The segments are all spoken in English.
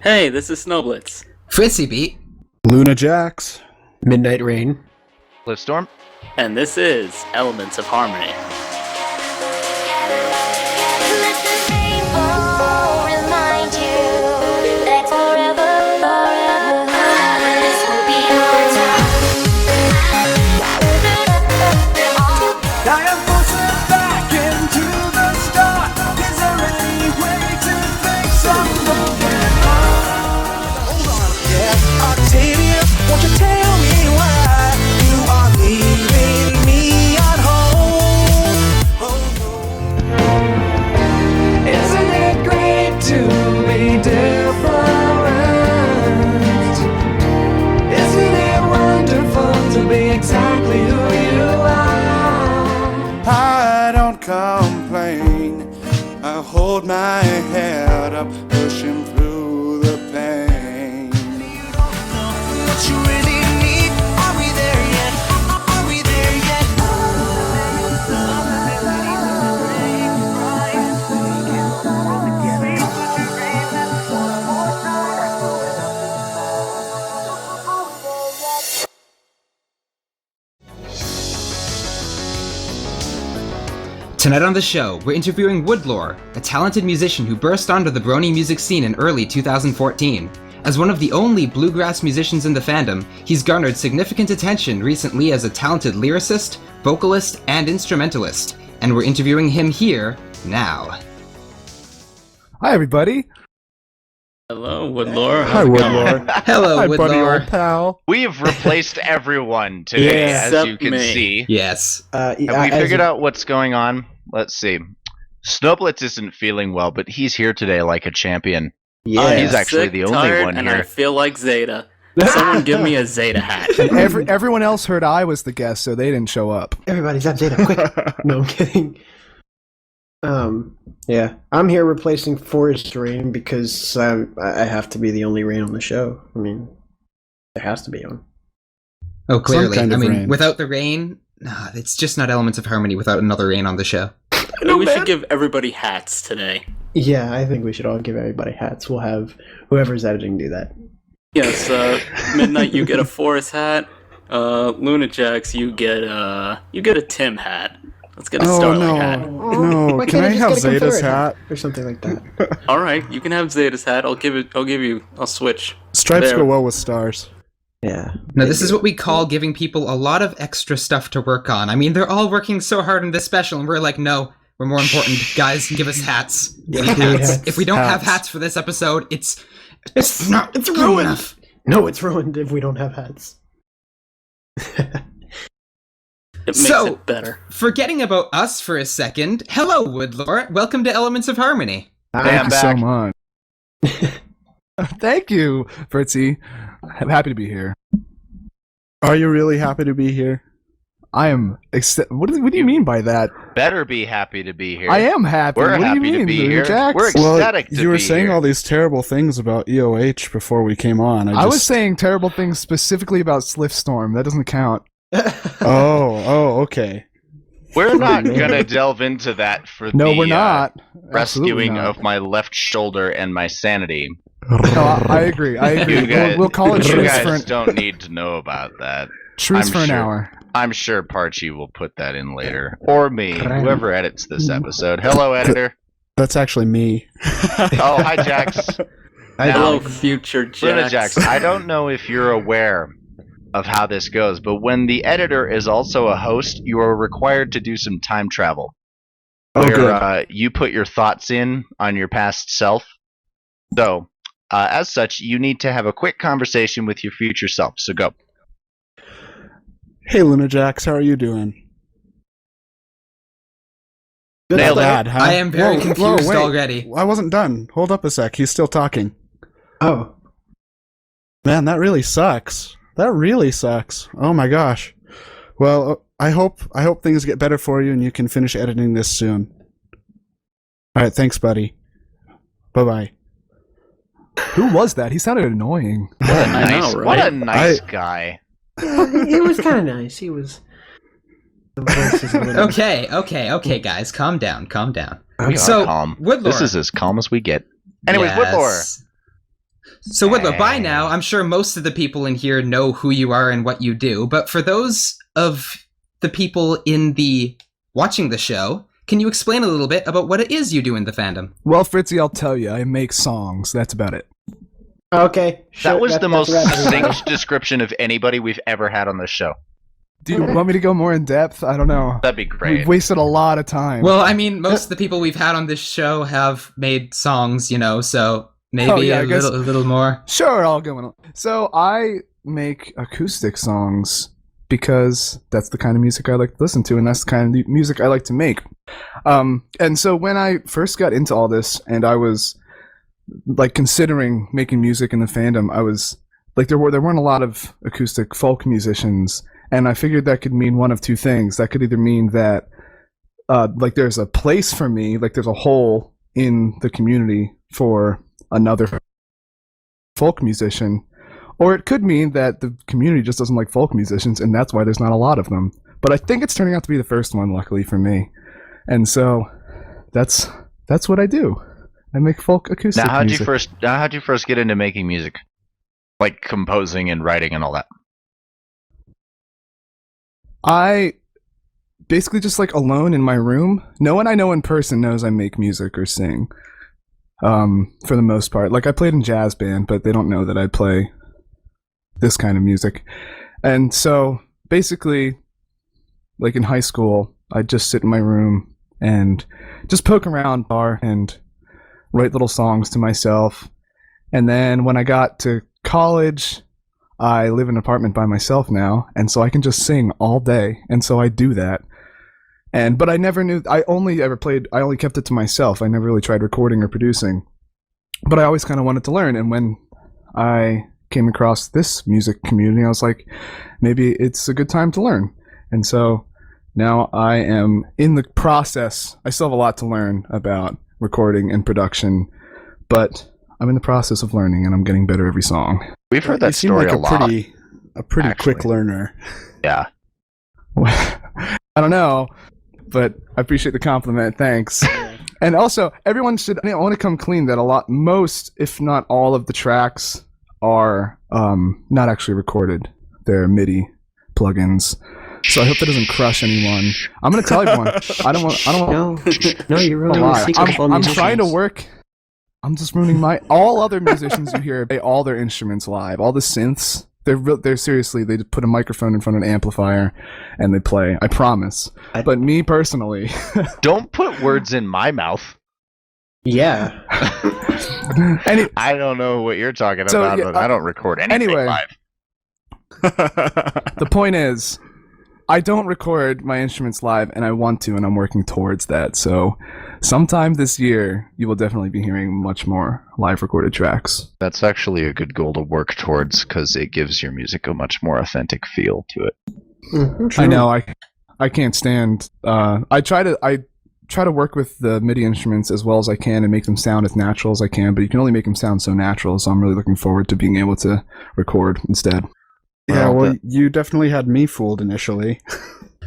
Hey, this is Snowblitz. Fritzy Beat. Luna Jax. Midnight Rain. Cliffstorm. And this is Elements of Harmony. Let the rainbow remind you that forever, this will be our time. I am forcing back into the start. Is there any way to fix some broken heart? Hold on, yeah. Octavia, won't you tell me why you are leaving me at home? Oh no. Isn't it great to be different? Isn't it wonderful to be exactly who you are? I don't complain. I hold my head up, pushing through the pain. You don't know what you really need. Are we there yet? Are we there yet? Tonight on the show, we're interviewing Woodlore, a talented musician who burst onto the Brony music scene in early 2014. As one of the only bluegrass musicians in the fandom, he's garnered significant attention recently as a talented lyricist, vocalist, and instrumentalist. And we're interviewing him here, now. Hi, everybody. Hello, Woodlore. Hi, How's it going? Woodlore. Hello, Hi, buddy, Woodlore. old pal. We have replaced everyone today, Yeah. as Except you can me. see. Yes. Have we figured out what's going on? Let's see. Snowblitz isn't feeling well, but he's here today like a champion. I am He's actually sick, the only tired, one and here. I feel like Zeta. Someone give me a Zeta hat. Everyone else heard I was the guest, so they didn't show up. Everybody, zap Zeta, quick! No, I'm kidding. Yeah, I'm here replacing Forest Rain because I have to be the only Rain on the show. I mean, there has to be one. Oh, clearly. kind I of mean, rain. without the rain, nah, it's just not Elements of Harmony without another rain on the show. We should give everybody hats today. Yeah, I think we should all give everybody hats. We'll have whoever's editing do that. Yes, Midnight, you get a Forest hat. Luna Jax, you get a Tim hat. Let's get a Starlight hat. No, Why can can't I just have get a Zeta's Confederate hat? or something like that? All right, you can have Zeta's hat. I'll switch. Stripes There. go well with stars. Yeah. Now, this is what we call giving people a lot of extra stuff to work on. I mean, they're all working so hard on this special, and we're like, no, we're more important. Guys, give us hats. We need hats. If we don't have hats for this episode, it's It's good ruined. enough. No, it's ruined if we don't have hats. It makes So- it better. Forgetting about us for a second, hello, Woodlore. Welcome to Elements of Harmony. Hey, Thank I'm you back. so much. Thank you, Fritzy. I'm happy to be here. Are you really happy to be here? I am. What do you mean by that? Better be happy to be here. I am happy. We're what happy do you mean, to be Luna here. Jax? We're ecstatic to you were be saying here. all these terrible things about EOH before we came on. I was saying terrible things specifically about Swiftsstorm. That doesn't count. Oh, okay. We're not gonna delve into that for No, the we're not. Absolutely rescuing not. of my left shoulder and my sanity. No, I agree. I agree. You guys, We'll call it you Shrews guys don't need to know about that. Shrews I'm for an sure. hour. I'm sure Parchi will put that in later. Or me, whoever edits this episode. Hello, editor. That's actually me. Oh, hi, Jax. Hello, Now, future Luna Jax. Jax, I don't know if you're aware of how this goes, but when the editor is also a host, you are required to do some time travel. Oh, Where good. you put your thoughts in on your past self. So, as such, you need to have a quick conversation with your future self. So go. Hey, Luna Jax, how are you doing? Nailed it. Bad, huh? I am very Whoa, confused wait. already. I wasn't done. Hold up a sec. He's still talking. Oh. Man, that really sucks. That really sucks. Oh my gosh. Well, I hope things get better for you and you can finish editing this soon. All right, thanks, buddy. Bye-bye. Who was that? He sounded annoying. What a I know, nice, right? what a nice guy. He was kind of nice. He was. The voice is a little- Okay, guys, calm down. We So, are calm. Woodlore. This is as calm as we get. Anyways, Yes. Woodlore. So Woodlore, by now, I'm sure most of the people in here know who you are and what you do, but for those of the people in the watching the show, can you explain a little bit about what it is you do in the fandom? Well, Fritzy, I'll tell you. I make songs. That's about it. Okay. That was the most that's right. succinct description of anybody we've ever had on this show. Do you want me to go more in depth? I don't know. That'd be great. We've wasted a lot of time. Well, I mean, most of the people we've had on this show have made songs, so maybe I guess- a little more. Sure, I'll go in. So I make acoustic songs because that's the kind of music I like to listen to, and that's the kind of music I like to make. And so when I first got into all this, and I was like considering making music in the fandom, I was like, there weren't a lot of acoustic folk musicians, and I figured that could mean one of two things. That could either mean that like there's a place for me, like there's a hole in the community for another folk musician, or it could mean that the community just doesn't like folk musicians, and that's why there's not a lot of them. But I think it's turning out to be the first one, luckily for me. And so that's what I do. I make folk acoustic Now, how'd music. you first get into making music, like composing and writing and all that? I basically just like alone in my room. No one I know in person knows I make music or sing. For the most part, like I played in jazz band, but they don't know that I play this kind of music. And so basically, like in high school, I'd just sit in my room and just poke around bar and write little songs to myself. And then when I got to college, I live in an apartment by myself now, and so I can just sing all day, and so I do that. But I never knew. I only kept it to myself. I never really tried recording or producing. But I always kind of wanted to learn, and when I came across this music community, I was like, maybe it's a good time to learn. And so now I am in the process. I still have a lot to learn about recording and production, but I'm in the process of learning, and I'm getting better every song. We've heard You that seem story like a lot. a pretty actually. quick learner. Yeah. I don't know, but I appreciate the compliment. Thanks. And also, everyone should. I want to come clean that most, if not all, of the tracks are not actually recorded. They're MIDI plugins. So I hope that doesn't crush anyone. I'm gonna tell everyone. I don't want. No, you're to ruining the lie. secret of all I'm trying to musicians. work. I'm just ruining all other musicians you hear play all their instruments live. All the synths. They're seriously. They just put a microphone in front of an amplifier, and they play. I promise. But me personally, Don't put words in my mouth. Yeah. I don't know what you're talking So, about, yeah, but I don't record anything anyway. live. the point is, I don't record my instruments live, and I want to, and I'm working towards that. So sometime this year, you will definitely be hearing much more live recorded tracks. That's actually a good goal to work towards because it gives your music a much more authentic feel to it. I know. I can't stand. I try to work with the MIDI instruments as well as I can and make them sound as natural as I can. But you can only make them sound so natural. So I'm really looking forward to being able to record instead. Yeah, well, you definitely had me fooled initially.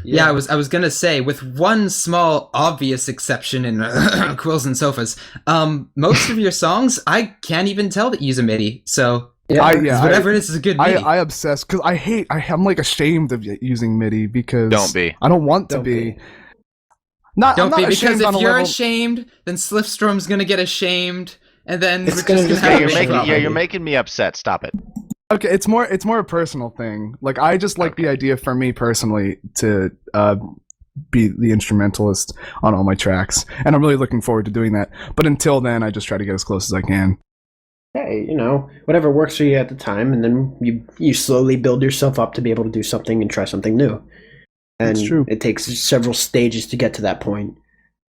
Yeah, I was gonna say, with one small obvious exception in Quills and Sofas, most of your songs I can't even tell that you use a MIDI. So whatever it is a good MIDI. I obsess because I'm like ashamed of using MIDI because Don't be. I don't want to be. Don't I'm not be, because ashamed on if a you're level- ashamed, then Slipstrom's gonna get ashamed, and then It's we're gonna just just gonna have You're a making, problem. you're making me upset. Stop it. Okay, it's more a personal thing. Like I just like the idea for me personally to be the instrumentalist on all my tracks, and I'm really looking forward to doing that. But until then, I just try to get as close as I can. Hey, whatever works for you at the time, and then you slowly build yourself up to be able to do something and try something new. And That's true. it takes several stages to get to that point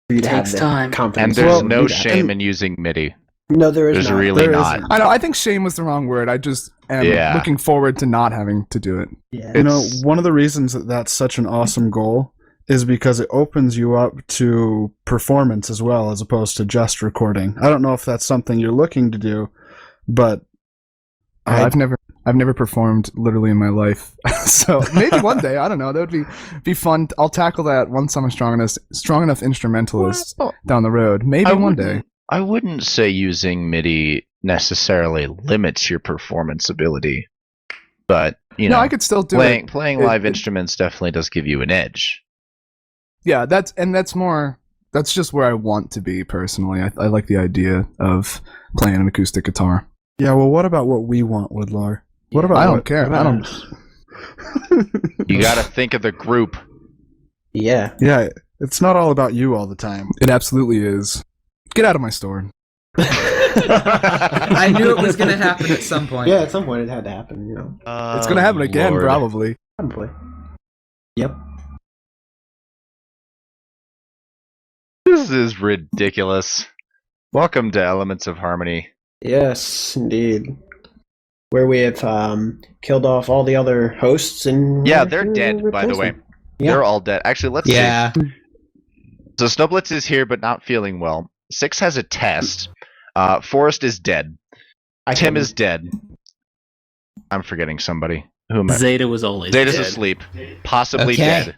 for you to have Takes the time. And confidence. there's to no do that. shame in using MIDI. No, there is There's not. really There not. isn't. I know. I think shame was the wrong word. I just am Yeah. looking forward to not having to do it. Yeah. You know, one of the reasons that that's such an awesome goal is because it opens you up to performance as well, as opposed to just recording. I don't know if that's something you're looking to do, but I've never performed literally in my life, so maybe one day. I don't know. That would be fun. I'll tackle that once I'm a strong enough instrumentalist down the road. Maybe one day. I wouldn't say using MIDI necessarily limits your performance ability, but you know, I could still do playing live instruments definitely does give you an edge. Yeah, that's just where I want to be personally. I like the idea of playing an acoustic guitar. Yeah, well, what about what we want, Woodlore? What about I don't care. I don't. You got to think of the group. Yeah. Yeah, it's not all about you all the time. It absolutely is. Get out of my store. I knew it was going to happen at some point. Yeah, at some point it had to happen, you know. It's gonna happen again, Lord. probably. Probably. Yep. This is ridiculous. Welcome to Elements of Harmony. Yes, indeed. Where we have killed off all the other hosts and Yeah, they're dead, by the way. Yeah. They're all dead. Actually, let's Yeah. see. So Snowblitz is here, but not feeling well. Six has a test. Forrest is dead. Tim is dead. I'm forgetting somebody. Who am I? Zeta was always Zeta's dead. asleep. Possibly Okay. dead.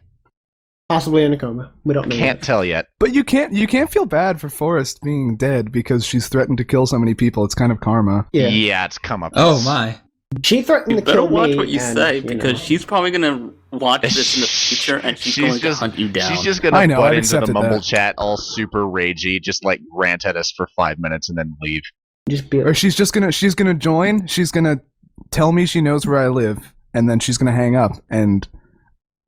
Possibly in a coma. We don't know. Can't yet. tell yet. But you can't feel bad for Forrest being dead because she's threatened to kill so many people. It's kind of karma. Yeah. It's come up. Oh my. She threatened You to better kill watch me. what you and, say you because know. she's probably gonna watch this in the future and she's going to hunt you down. She's just gonna I know, butt I've into the accepted mumble that. chat all super ragey, just like rant at us for 5 minutes and then leave. Just be Or she's gonna join. She's gonna tell me she knows where I live, and then she's gonna hang up, and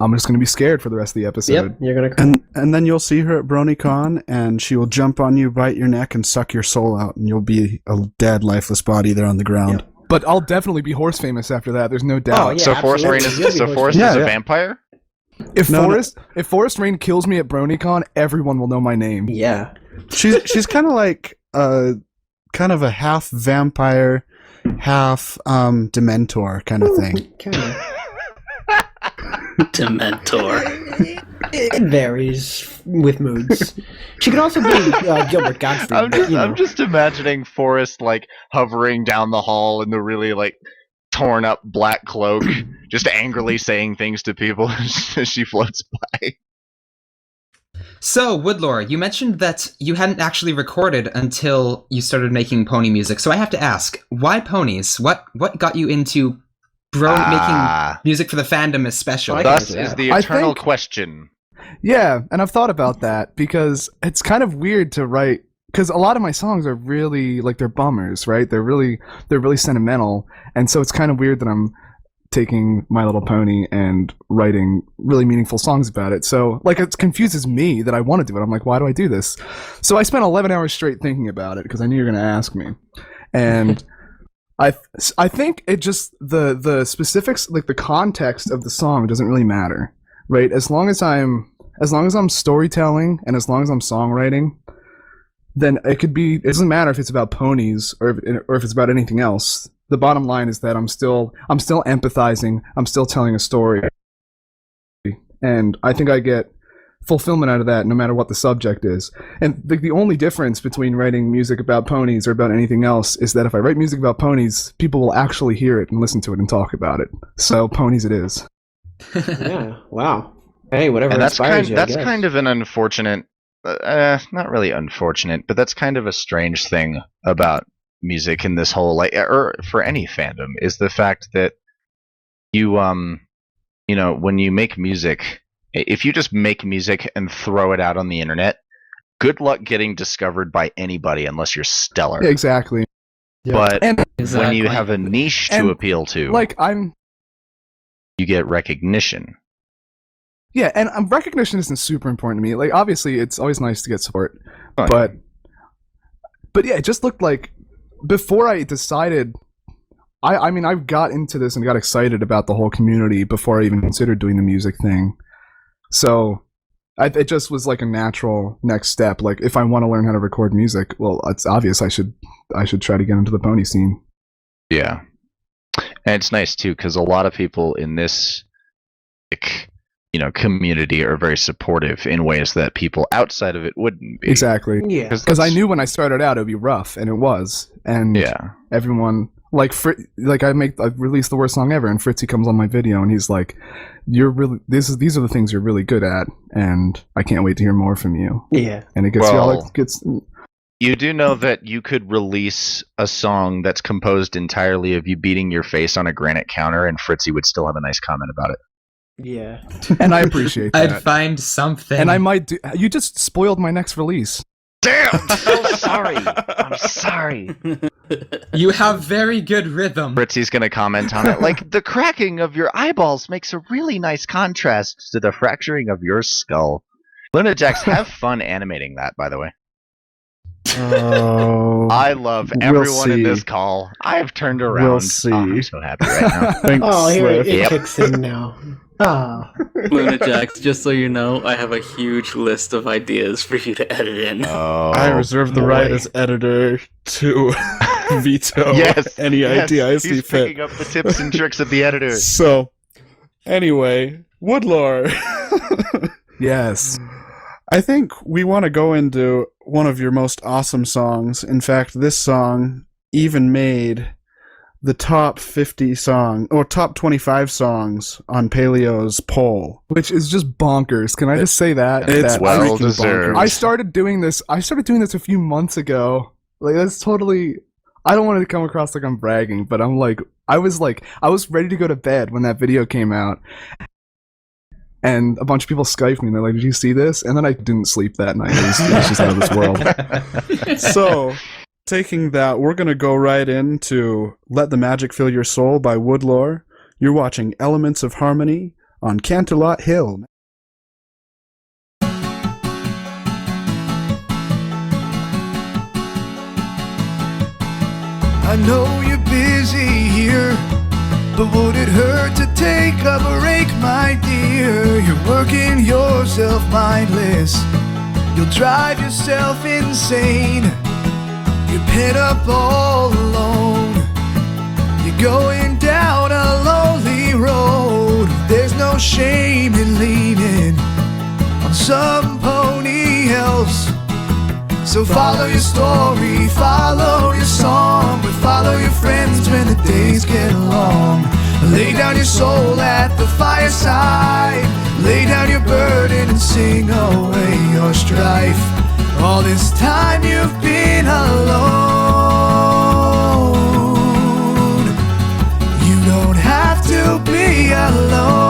I'm just gonna be scared for the rest of the episode. Yep, you're gonna cry. And then you'll see her at BronyCon, and she will jump on you, bite your neck, and suck your soul out, and you'll be a dead, lifeless body there on the ground. Yep. But I'll definitely be horse famous after that. There's no doubt. Oh, yeah. So Forrest Rain absolutely. is You'll be Forrest Yeah, is a yeah. vampire? If No, no. Forrest Rain kills me at BronyCon, everyone will know my name. Yeah. She's kind of like kind of a half vampire, half Dementor kind of thing. Kinda. Dementor. It varies with moods. She could also be Gilbert Gottfried. I'm just imagining Forrest like hovering down the hall in the really like torn up black cloak, just angrily saying things to people as she floats by. So, Woodlore, you mentioned that you hadn't actually recorded until you started making pony music. So I have to ask, why ponies? What got you into making music for the fandom is special? I Thus can- is the I eternal think- question. Yeah, and I've thought about that because it's kind of weird to write because a lot of my songs are really like they're bummers, right? They're really sentimental, and so it's kind of weird that I'm taking My Little Pony and writing really meaningful songs about it. So like it confuses me that I want to do it. I'm like, why do I do this? So I spent 11 hours straight thinking about it because I knew you were going to ask me, and I think it just the specifics, like the context of the song, doesn't really matter, right? As long as I'm storytelling and as long as I'm songwriting, then it doesn't matter if it's about ponies or if it's about anything else. The bottom line is that I'm still empathizing, I'm still telling a story, and I think I get fulfillment out of that no matter what the subject is. And the only difference between writing music about ponies or about anything else is that if I write music about ponies, people will actually hear it and listen to it and talk about it. So ponies it is. Yeah. Wow. Hey, whatever And that's inspires you. I guess. kind of an unfortunate, not really unfortunate, but that's kind of a strange thing about music in this whole or for any fandom is the fact that you when you make music, if you just make music and throw it out on the internet, good luck getting discovered by anybody unless you're stellar. Exactly. But And when you have a niche to And, appeal to, like you get recognition. yeah, and recognition isn't super important to me. Like obviously it's always nice to get support. Oh, But yeah, it just looked like before I decided I mean I got into this and got excited about the whole community before I even considered doing the music thing. So it just was like a natural next step. Like if I want to learn how to record music, well, it's obvious I should try to get into the pony scene. Yeah. And it's nice too because a lot of people in this community are very supportive in ways that people outside of it wouldn't be. Exactly. Yeah. Because I knew when I started out it would be rough, and it was. And Yeah. everyone like I released the worst song ever, and Fritzy comes on my video and he's like, "You're really these are the things you're really good at, and I can't wait to hear more from you." Yeah. And it gets Well, y'all. It gets You do know that you could release a song that's composed entirely of you beating your face on a granite counter, and Fritzy would still have a nice comment about it. Yeah. And I appreciate that. I'd find something. And I might do. You just spoiled my next release. Damn! I'm so sorry. I'm sorry. You have very good rhythm. Fritzy's gonna comment on it. Like, the cracking of your eyeballs makes a really nice contrast to the fracturing of your skull. Lunajax, have fun animating that, by the way. Oh, I love We'll everyone in see. this call. I have turned around. We'll see. Oh, I'm so happy right now. thanks. Oh, here Swift. it Yep. kicks in now. Ah. Lunajax, just so you know, I have a huge list of ideas for you to edit in. Oh, I reserve the right boy. as editor to veto Yes, any yes, idea I see he's fit. picking up the tips and tricks of the editor. So, anyway, Woodlore. Yes. I think we want to go into one of your most awesome songs. In fact, this song even made the top 50 song or top 25 songs on Paleo's poll. Which is just bonkers. Can I just say that? It's That well freaking deserved. bonkers. I started doing this a few months ago. Like, that's totally. I don't want to come across like I'm bragging, but I was ready to go to bed when that video came out. And a bunch of people Skyped me and they're like, "Did you see this?" And then I didn't sleep that night. It was just out of this world. So, taking that, we're going to go right into Let the Magic Fill Your Soul by Woodlore. You're watching Elements of Harmony on Canterlot Hill. I know you're busy here, but would it hurt to take a break, my dear? You're working yourself mindless, you'll drive yourself insane. You're pent up all alone, you're going down a lonely road. There's no shame in leaning on somebody else. So follow your story, follow your song, but follow your friends when the days get long. Lay down your soul at the fireside, lay down your burden and sing away your strife. All this time you've been alone. You don't have to be alone.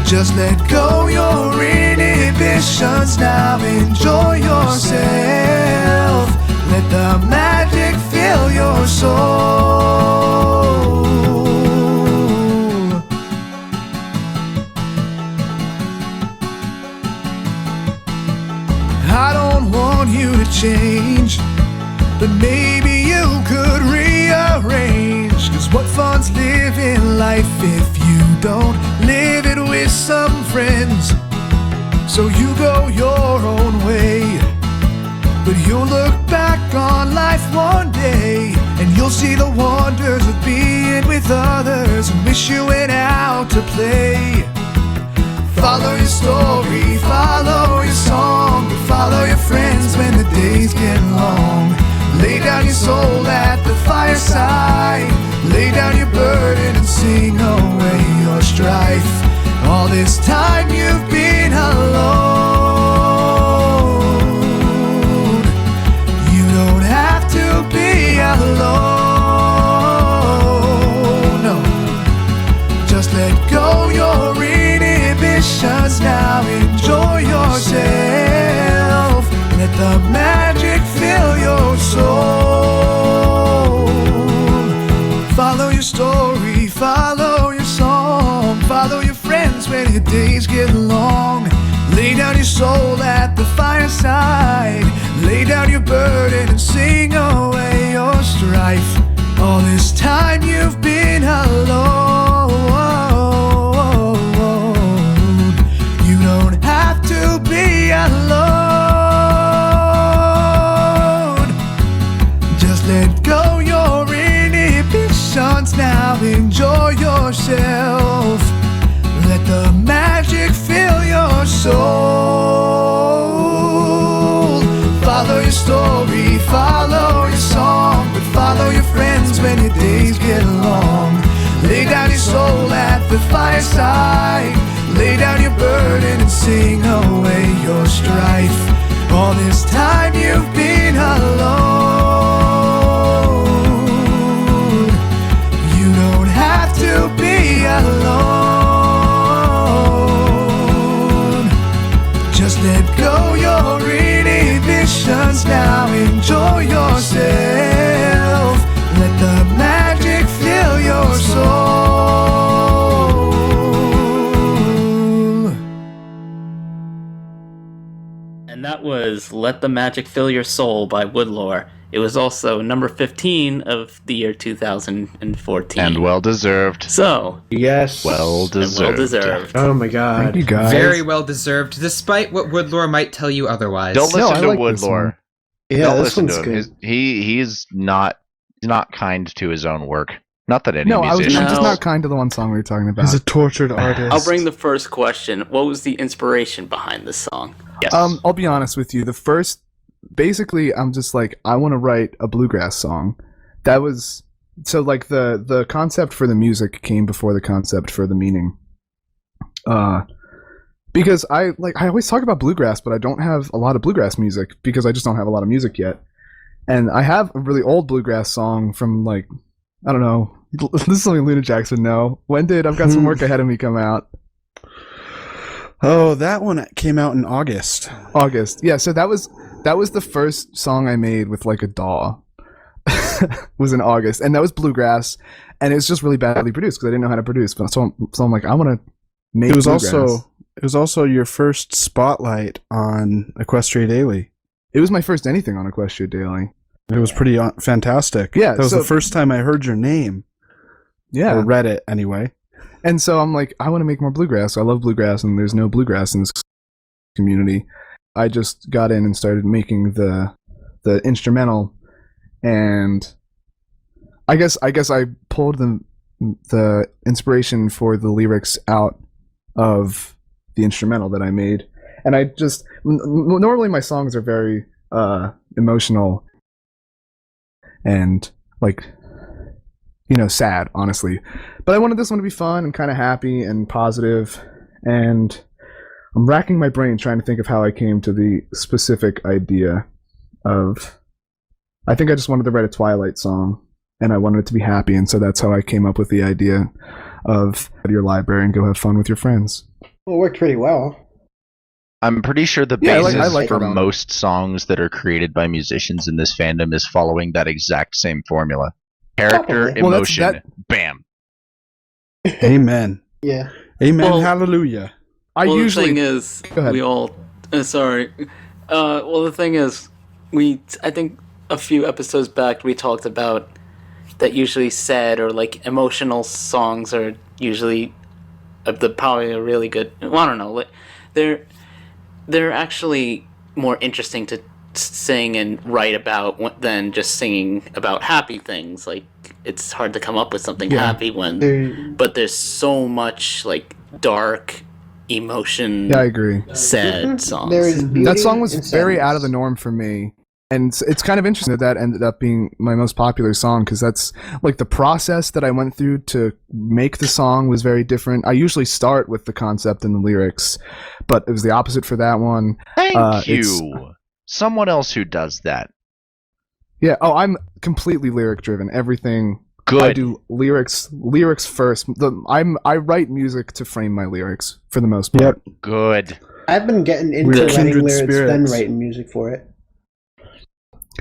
Just let go your inhibitions now, enjoy yourself. Let the magic fill your soul. I don't want you to change, but maybe you could rearrange. 'Cause what fun's living life if you don't live it with some friends? So you go your own way, but you'll look back on life one day, and you'll see the wonders of being with others and wish you went out to play. Follow your story, follow your song, but follow your friends when the days get long. Lay down your soul at the fireside, lay down your burden and sing away your strife. All this time you've been alone. You don't have to be alone. No, just let go your inhibitions now. Enjoy yourself. Let the magic fill your soul. Follow your story, follow your song, follow your friends when your days get long. Lay down your soul at the fireside, lay down your burden and sing away your strife. All this time you've been alone. You don't have to be alone. Just let go your inhibitions now, enjoy yourself. Let the magic fill your soul. Follow your story, follow your song, but follow your friends when your days get long. Lay down your soul at the fireside, Lay down your burden and sing away your strife. All this time you've been alone. You don't have to be alone. Just let go your inhibitions now. Enjoy yourself. Let the magic fill your soul. And that was Let the Magic Fill Your Soul by Woodlore. It was also number 15 of the year 2014. And well deserved. So, Yes. Well deserved. Oh my god. Thank you guys. Very well deserved, despite what Woodlore might tell you otherwise. Don't No, listen I to like this Woodlore. one. Yeah, Don't this listen one's to him. good. He's not kind to his own work. Not that any No, I'm musician just No. not kind to the one song we were talking about. He's a tortured artist. I'll bring the first question. What was the inspiration behind this song? Yes. I'll be honest with you. Basically, I'm just like, I want to write a bluegrass song. That was so like the concept for the music came before the concept for the meaning. Because I always talk about bluegrass, but I don't have a lot of bluegrass music because I just don't have a lot of music yet. And I have a really old bluegrass song from like, I don't know. This is something Luna Jackson know. When did I've Got Some Work Ahead of Me come out? Oh, that one came out in August. August. Yeah, so that was the first song I made with like a DAW. Was in August, and that was bluegrass, and it was just really badly produced because I didn't know how to produce. But so I'm like, I want to make. It was bluegrass. also your first spotlight on Equestria Daily. It was my first anything on Equestria Daily. It was pretty fantastic. Yeah, that was so- the first time I heard your name. Yeah, Or read it anyway. and so I'm like, I want to make more bluegrass. I love bluegrass, and there's no bluegrass in this community. I just got in and started making the instrumental, and I guess I pulled the inspiration for the lyrics out of the instrumental that I made, and I just normally my songs are very emotional and like, you know, sad, honestly, but I wanted this one to be fun and kind of happy and positive, and I'm racking my brain trying to think of how I came to the specific idea of, I think I just wanted to write a Twilight song, and I wanted it to be happy, and so that's how I came up with the idea of go to your library and go have fun with your friends. Well, it worked pretty well. I'm pretty sure the Yeah, basis I like for it on- most songs that are created by musicians in this fandom is following that exact same formula. Character, Probably. Well, that's- emotion, bam. Amen. Yeah. Amen. Well- Hallelujah. I Well, usually the thing is, Go ahead. we all. Sorry. Well, the thing is, I think a few episodes back we talked about that usually sad or like emotional songs are usually probably a really good. Well, I don't know. Like, they're actually more interesting to sing and write about than just singing about happy things. Like, it's hard to come up with something Yeah. happy when. There, But there's so much like dark emotion. yeah, I agree. Sad songs. there is beauty That song was in very sadness. out of the norm for me, and it's kind of interesting that ended up being my most popular song, because that's like the process that I went through to make the song was very different. I usually start with the concept and the lyrics, but it was the opposite for that one. Thank it's- you. Someone else who does that. Yeah. Oh, I'm completely lyric driven. Everything. Good. I do lyrics first. I write music to frame my lyrics for the most part. Yep. Good. I've been getting into We're writing kindred lyrics, then spirits. writing music for it.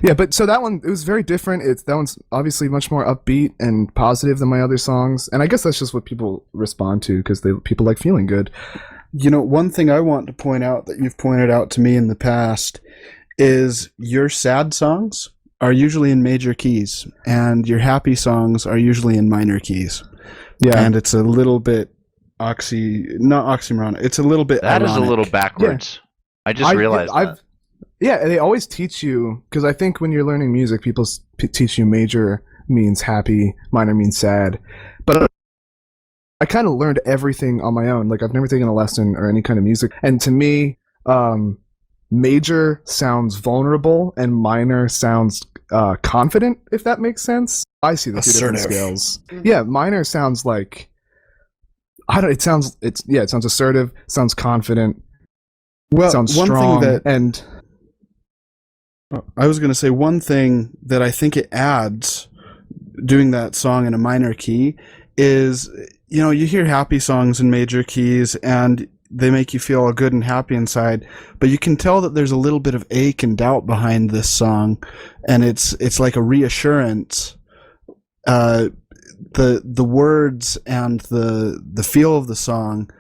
Yeah, but so that one, it was very different. That one's obviously much more upbeat and positive than my other songs, and I guess that's just what people respond to because people like feeling good. You know, one thing I want to point out that you've pointed out to me in the past is your sad songs are usually in major keys, and your happy songs are usually in minor keys. Yeah, And it's a little bit not oxymoron. It's a little bit That is a ironic. little backwards. I just realized that. Yeah, they always teach you, because I think when you're learning music, people teach you major means happy, minor means sad. But I kind of learned everything on my own. Like, I've never taken a lesson or any kind of music. And to me, major sounds vulnerable and minor sounds confident, if that makes sense. I see the two different Assertive. scales. Yeah, minor sounds like It sounds assertive, sounds confident, Well, sounds one strong, thing that and I was going to say, one thing that I think it adds doing that song in a minor key is, you hear happy songs in major keys and they make you feel all good and happy inside, but you can tell that there's a little bit of ache and doubt behind this song, and it's like a reassurance. The words and the feel of the song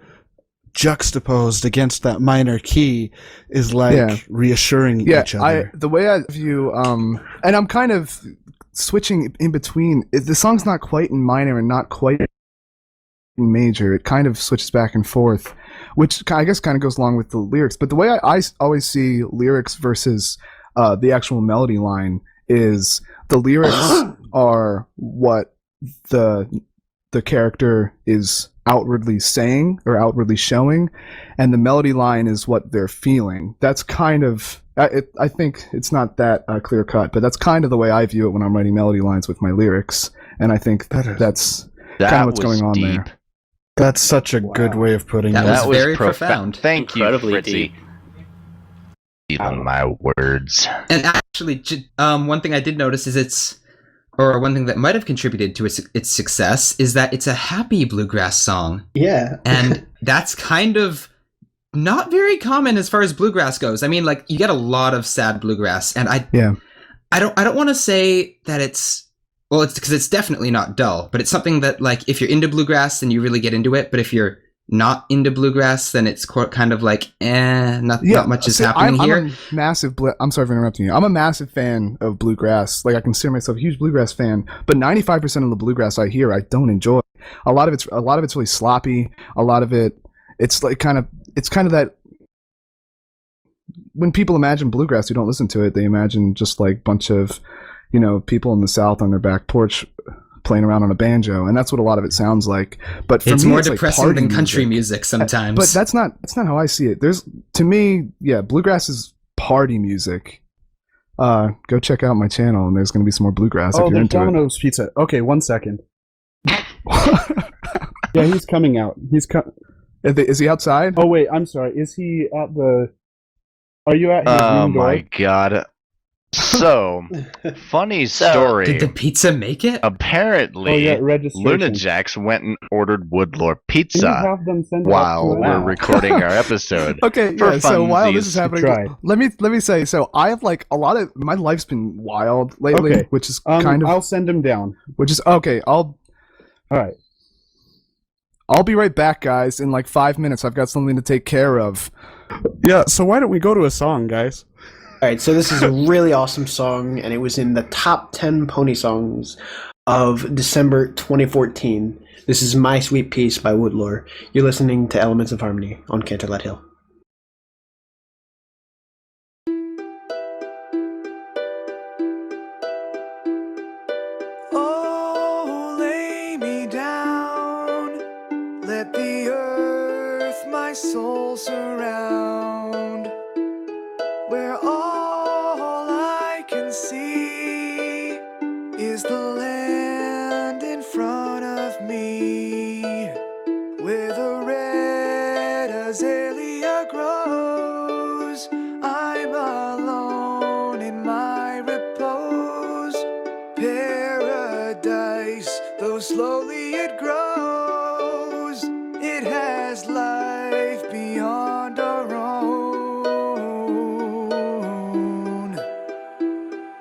juxtaposed against that minor key is like reassuring each other. The way I view and I'm kind of switching in between. The song's not quite in minor and not quite in major. It kind of switches back and forth, which I guess kind of goes along with the lyrics. But the way I always see lyrics versus the actual melody line is the lyrics are what the character is outwardly saying or outwardly showing, and the melody line is what they're feeling. That's kind of I think it's not that clear cut, but that's kind of the way I view it when I'm writing melody lines with my lyrics, and I think that's kind of what's going on there. That's such a good way of putting it. That was very profound. Thank you, Incredibly Fritzy. Stealing my words. And actually, one thing I did notice is one thing that might have contributed to its success is that it's a happy bluegrass song. Yeah. And that's kind of not very common as far as bluegrass goes. I mean, like, you get a lot of sad bluegrass, and I don't want to say that it's because it's definitely not dull, but it's something that, like, if you're into bluegrass, then you really get into it. But if you're not into bluegrass, then it's kind of like, not much is happening here. I'm a massive. I'm sorry for interrupting you. I'm a massive fan of bluegrass. Like, I consider myself a huge bluegrass fan, but 95% of the bluegrass I hear, I don't enjoy. A lot of it's really sloppy. A lot of it's like kind of that. When people imagine bluegrass who don't listen to it, they imagine just like bunch of, people in the South on their back porch playing around on a banjo, and that's what a lot of it sounds like. But for it's me, more it's depressing like than country music sometimes. But that's not how I see it. To me, bluegrass is party music. Go check out my channel, and there's going to be some more bluegrass. Oh, if you're there's into Domino's Pizza. Okay, 1 second. Yeah, he's coming out. Is he outside? Oh wait, I'm sorry. Is he at the? Are you at his room door? Oh my god. So, funny story. Did the pizza make it? Apparently, registration. Lunajax went and ordered Woodlore Can you pizza have them send it while out to we're us? recording our episode. Okay, For so while this funsies. is happening, Try. let me say, so I have like a lot of my life's been wild lately, Okay. which is kind of I'll send him down. which is okay. All right. I'll be right back, guys. In like 5 minutes, I've got something to take care of. Yeah. So why don't we go to a song, guys? All right, so this is a really awesome song, and it was in the top 10 pony songs of December 2014. This is My Sweet Peace by Woodlore. You're listening to Elements of Harmony on Canterlot Hill. Oh, lay me down. Let the earth my soul surround. Where all I can see is the land in front of me. Where the red azalea grows, I'm alone in my repose. Paradise, though slowly it grows, it has life beyond our own.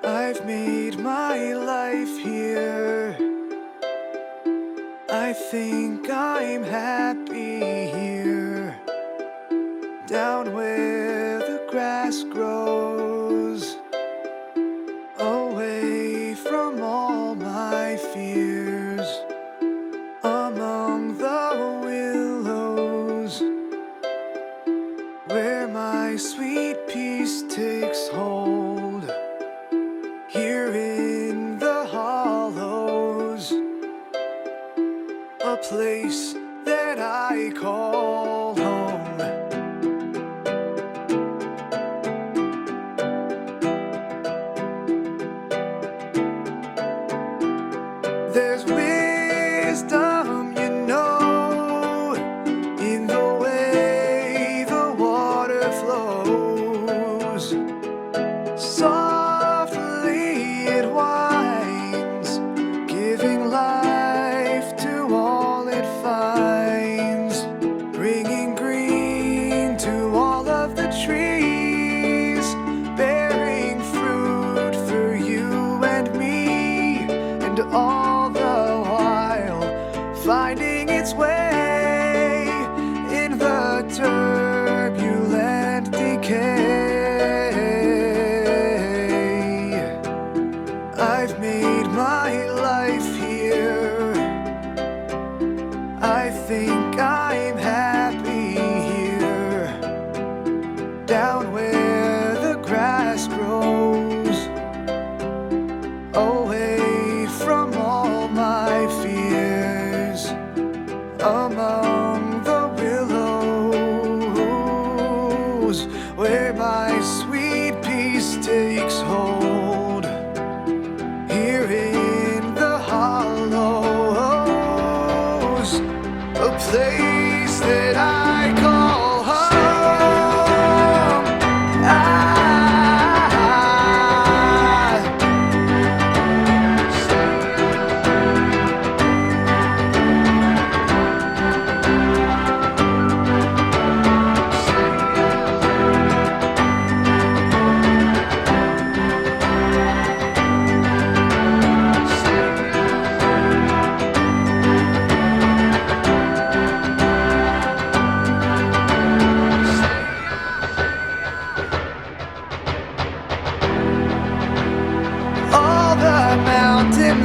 I've made my life here. I think I'm happy here. Down where the grass grows, away from all my fears, among the willows, where my sweet peace takes hold. Here in the hollows, a place that I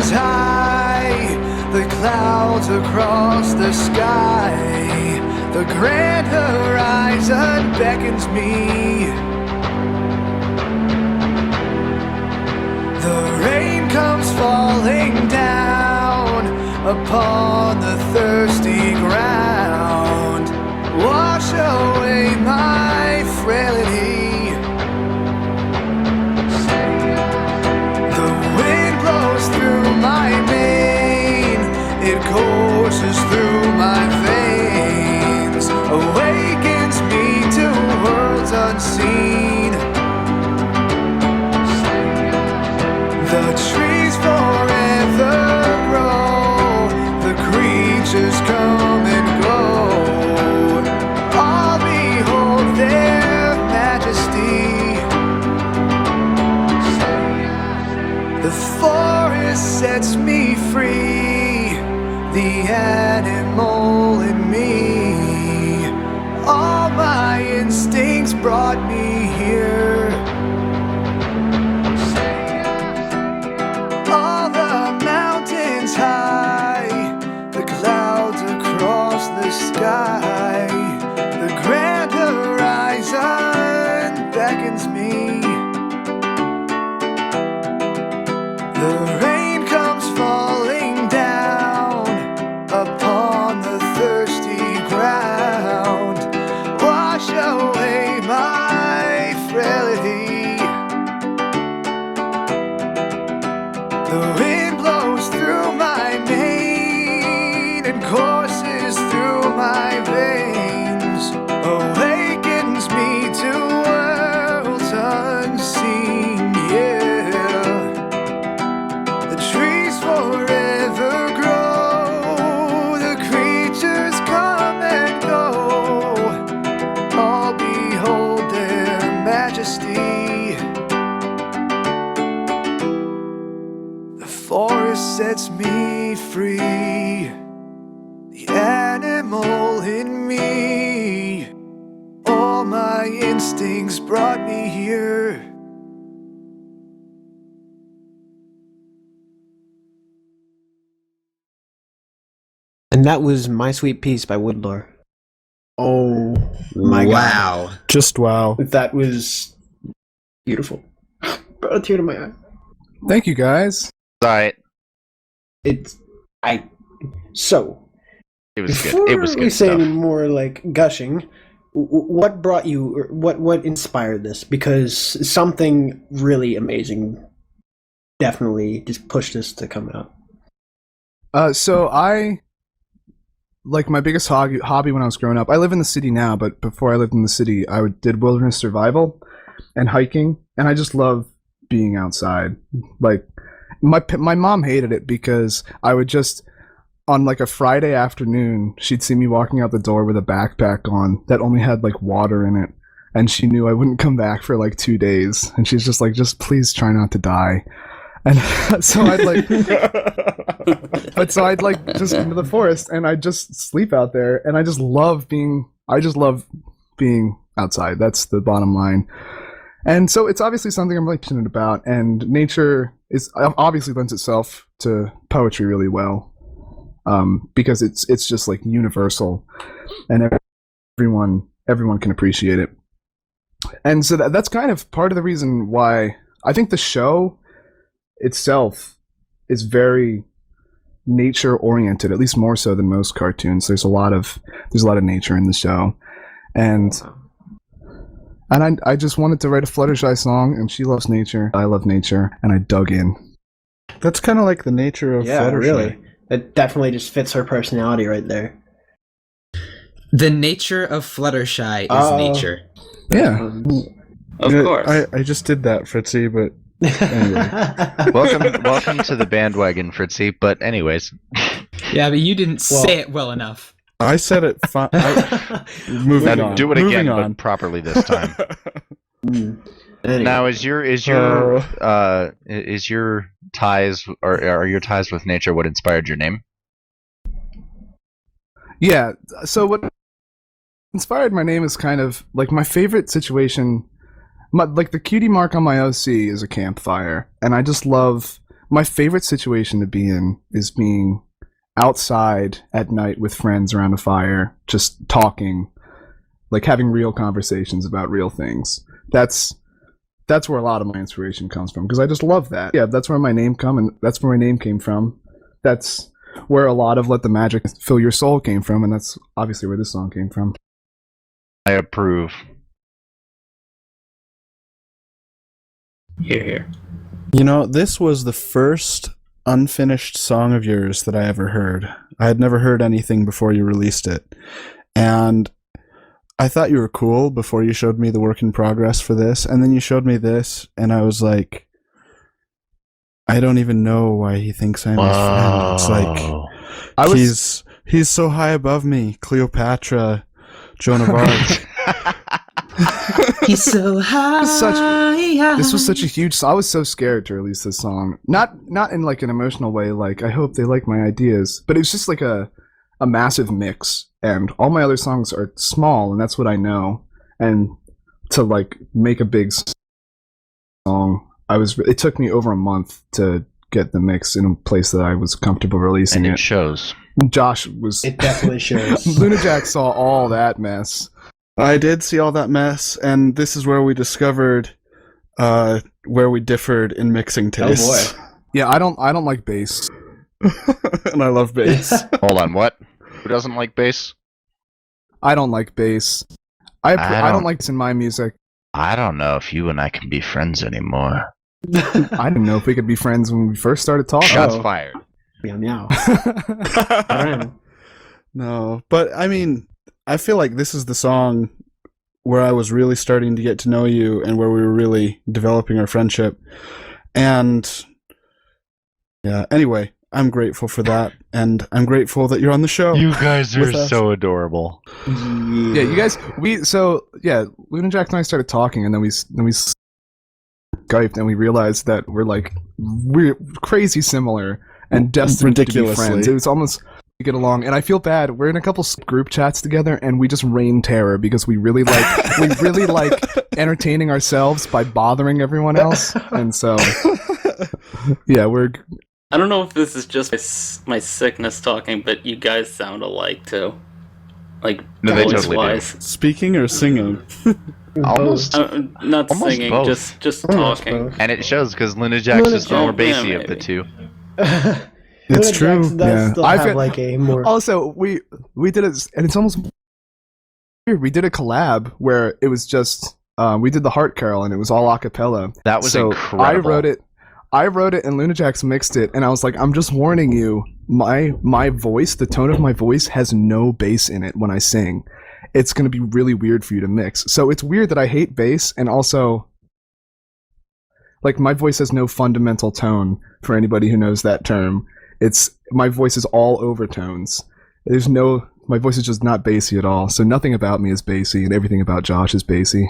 mountains high, the clouds across the sky, the grand horizon beckons me. The rain comes falling down upon the thirsty ground. Wash away my frailty. The wind blows through my mane, it courses through my veins, awakens me to worlds unseen. The trees forever grow, the creatures come and go. All behold their majesty. The forest sets me free, the animal in me. All my instincts brought me here. All the mountains high, the clouds across the sky, the grand horizon beckons me. The rain comes falling down upon the thirsty ground. Wash away my frailty. The wind blows through my mane and courses through my veins, awakens me to worlds unseen, yeah. The trees forever grow, the creatures come and go. All behold their majesty. The forest sets me free, the animal in me. All my instincts brought me here. And that was My Sweet Piece by Woodlore. Oh my god. Wow. Just wow. That was beautiful. Brought a tear to my eye. Thank you, guys. Alright. So, It was before good. It was we good say stuff. any more like gushing, what brought you, or what inspired this? Because something really amazing definitely just pushed this to come out. So I, like, my biggest hobby when I was growing up, I live in the city now, but before I lived in the city, I did wilderness survival and hiking, and I just love being outside. Like, my mom hated it because I would just, on like a Friday afternoon, she'd see me walking out the door with a backpack on that only had like water in it, and she knew I wouldn't come back for like 2 days, and she's just like, just please try not to die. And so I'd like, but so I'd like just into the forest and I'd just sleep out there, and I just love being outside. That's the bottom line. And so it's obviously something I'm really passionate about, and nature is obviously lends itself to poetry really well, because it's just like universal, and everyone can appreciate it. And so that's kind of part of the reason why I think the show itself is very nature oriented, at least more so than most cartoons. There's a lot of nature in the show, and I just wanted to write a Fluttershy song, and she loves nature, I love nature, and I dug in. That's kind of like the nature of Yeah, Fluttershy. really. It definitely just fits her personality right there. The nature of Fluttershy is Oh. nature. Yeah. Of Yeah, course. I just did that, Fritzy, but Welcome to the bandwagon, Fritzy. But anyways, Yeah, but you didn't Well- say it well enough. I said it fine. Moving now on. do it Moving again, on. but properly this time. Anyway. Now, is your ties, or are your ties with nature what inspired your name? Yeah, so what inspired my name is kind of like my favorite situation. Like the cutie mark on my OC is a campfire, and I just love my favorite situation to be in is being outside at night with friends around a fire, just talking, like having real conversations about real things. That's where a lot of my inspiration comes from, because I just love that. Yeah, that's where my name came from. That's where a lot of Let the Magic Fill Your Soul came from, and that's obviously where this song came from. I approve. Here. You know, this was the first unfinished song of yours that I ever heard. I had never heard anything before you released it. And I thought you were cool before you showed me the work in progress for this. And then you showed me this, and I was like, I don't even know why he thinks I'm his friend. It's like, he's so high above me. Cleopatra, Joan of Arc. He's so high. This was such a huge. I was so scared to release this song. Not in like an emotional way. Like, I hope they like my ideas, but it was just like a massive mix. And all my other songs are small, and that's what I know. And to like make a big song, it took me over a month to get the mix in a place that I was comfortable releasing And it. it shows. Josh was. It definitely shows. Lunajack saw all that mess. I did see all that mess, and this is where we discovered where we differed in mixing tastes. Oh boy. Yeah, I don't like bass. And I love bass. Hold on, what? Who doesn't like bass? I don't like bass. I don't like this in my music. I don't know if you and I can be friends anymore. I didn't know if we could be friends when we first started talking. Shots Oh. fired. Meow meow. Alright. No, but I mean, I feel like this is the song where I was really starting to get to know you and where we were really developing our friendship. And yeah, anyway, I'm grateful for that, and I'm grateful that you're on the show. You guys are With us. so adorable. Yeah, you guys. Lunajack and I started talking, and then we Skyped, and we realized that we're crazy similar and destined to be Ridiculously. friends. It was almost we get along, and I feel bad. We're in a couple group chats together, and we just rain terror because we really like entertaining ourselves by bothering everyone else, and so yeah, we're. I don't know if this is just my sickness talking, but you guys sound alike too. Like, No, they voice totally do. wise. Speaking or singing? Almost. Not Almost singing, both. just Almost talking. both. And it shows because Lunajack's is the more Lunajack, yeah, bassy of the maybe. two. It's true. Jackson does Yeah. still I have feel- like a more. Also, we did it, and it's almost weird. We did a collab where it was just we did the Heart Carol, and it was all a cappella. That was So incredible. I wrote it, and Lunajax mixed it, and I was like, I'm just warning you, my voice, the tone of my voice has no bass in it when I sing. It's going to be really weird for you to mix. So it's weird that I hate bass, and also, like, my voice has no fundamental tone for anybody who knows that term. My voice is all overtones. My voice is just not bassy at all. So nothing about me is bassy, and everything about Josh is bassy.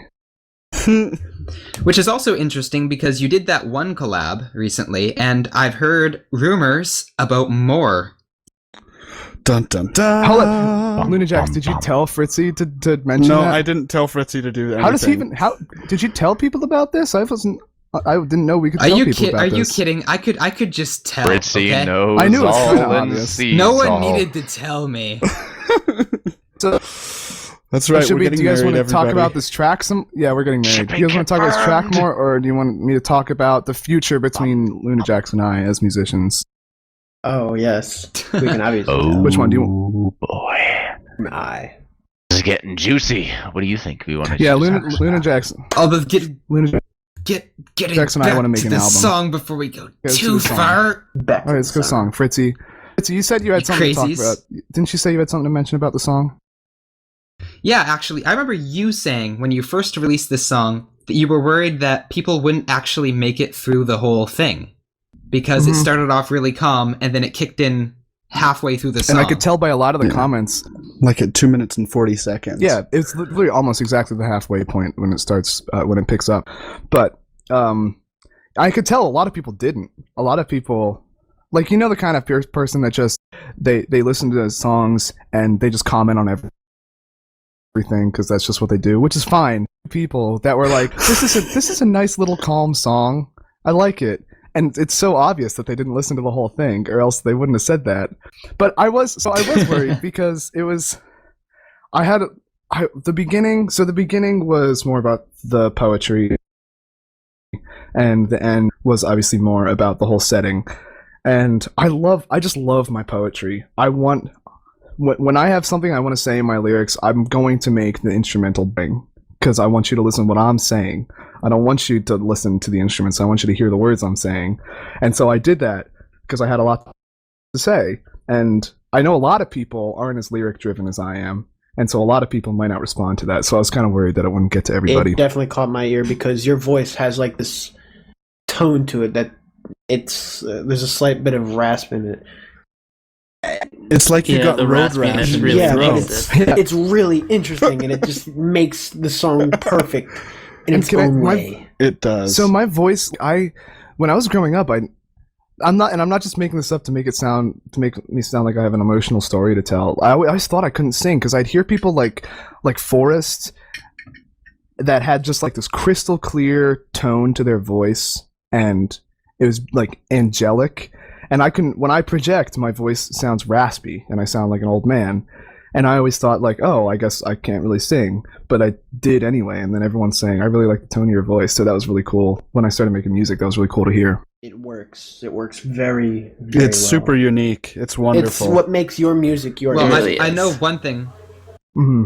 Which is also interesting because you did that one collab recently, and I've heard rumors about more. Dun dun dun. Hold up, Lunajax, did you tell Fritzy to mention No, that? I didn't tell Fritzy to do that. How does he even? How did you tell people about this? I didn't know we could Are tell you people about Are you this. kidding? I could just tell. Fritzy okay? knows I knew it was all kinda and obvious. sees No one all. needed to tell me. So, That's right. should We're we? Do getting you guys married, want to talk everybody. about this track? Yeah, we're getting married. Do you guys want to talk about this track more, or do you want me to talk about the future between Lunajax and I as musicians? Oh yes, we can obviously. Oh, Which one do you- boy. Aye. This is getting juicy. What do you think? We want to Yeah, Lunajax. Oh, but getting Jackson and I back wanna make to an the album. song before we go Let's do too the song. far. Back All right, let's go song. Fritzy, you said you had You something to talk crazies. about. Didn't you say you had something to mention about the song? Yeah, actually, I remember you saying when you first released this song that you were worried that people wouldn't actually make it through the whole thing because it Mhm. started off really calm and then it kicked in halfway through the song. And I could tell by a lot of the Yeah. comments. Like at 2 minutes and 40 seconds. Yeah, it's literally almost exactly the halfway point when it starts, when it picks up. But I could tell a lot of people didn't. A lot of people, like, you know, the kind of person that just they listen to songs and they just comment on everything because that's just what they do, which is fine. People that were like, this is a nice little calm song. I like it. and it's so obvious that they didn't listen to the whole thing, or else they wouldn't have said that. But I was worried because the beginning was more about the poetry, and the end was obviously more about the whole setting. And I just love my poetry. When I have something I want to say in my lyrics, I'm going to make the instrumental bang, because I want you to listen to what I'm saying. I don't want you to listen to the instruments. I want you to hear the words I'm saying. And so I did that because I had a lot to say. And I know a lot of people aren't as lyric driven as I am. And so a lot of people might not respond to that. So I was kind of worried that it wouldn't get to everybody. It definitely caught my ear because your voice has like this tone to it that there's a slight bit of rasp in it. It's like you got the road raspiness rash. really Yeah, throws and it. it's really interesting, and it just makes the song perfect in its own way. It does. So my voice, when I was growing up, I'm not just making this up to make me sound like I have an emotional story to tell. I always thought I couldn't sing because I'd hear people like Forrest that had just like this crystal clear tone to their voice, and it was like angelic. And when I project, my voice sounds raspy, and I sound like an old man. And I always thought, like, oh, I guess I can't really sing. But I did anyway, and then everyone's saying, I really like the tone of your voice. So that was really cool. When I started making music, that was really cool to hear. It works. It works very, very It's well. super unique. It's wonderful. It's what makes your music your Well, music. I know one thing. Mm-hmm.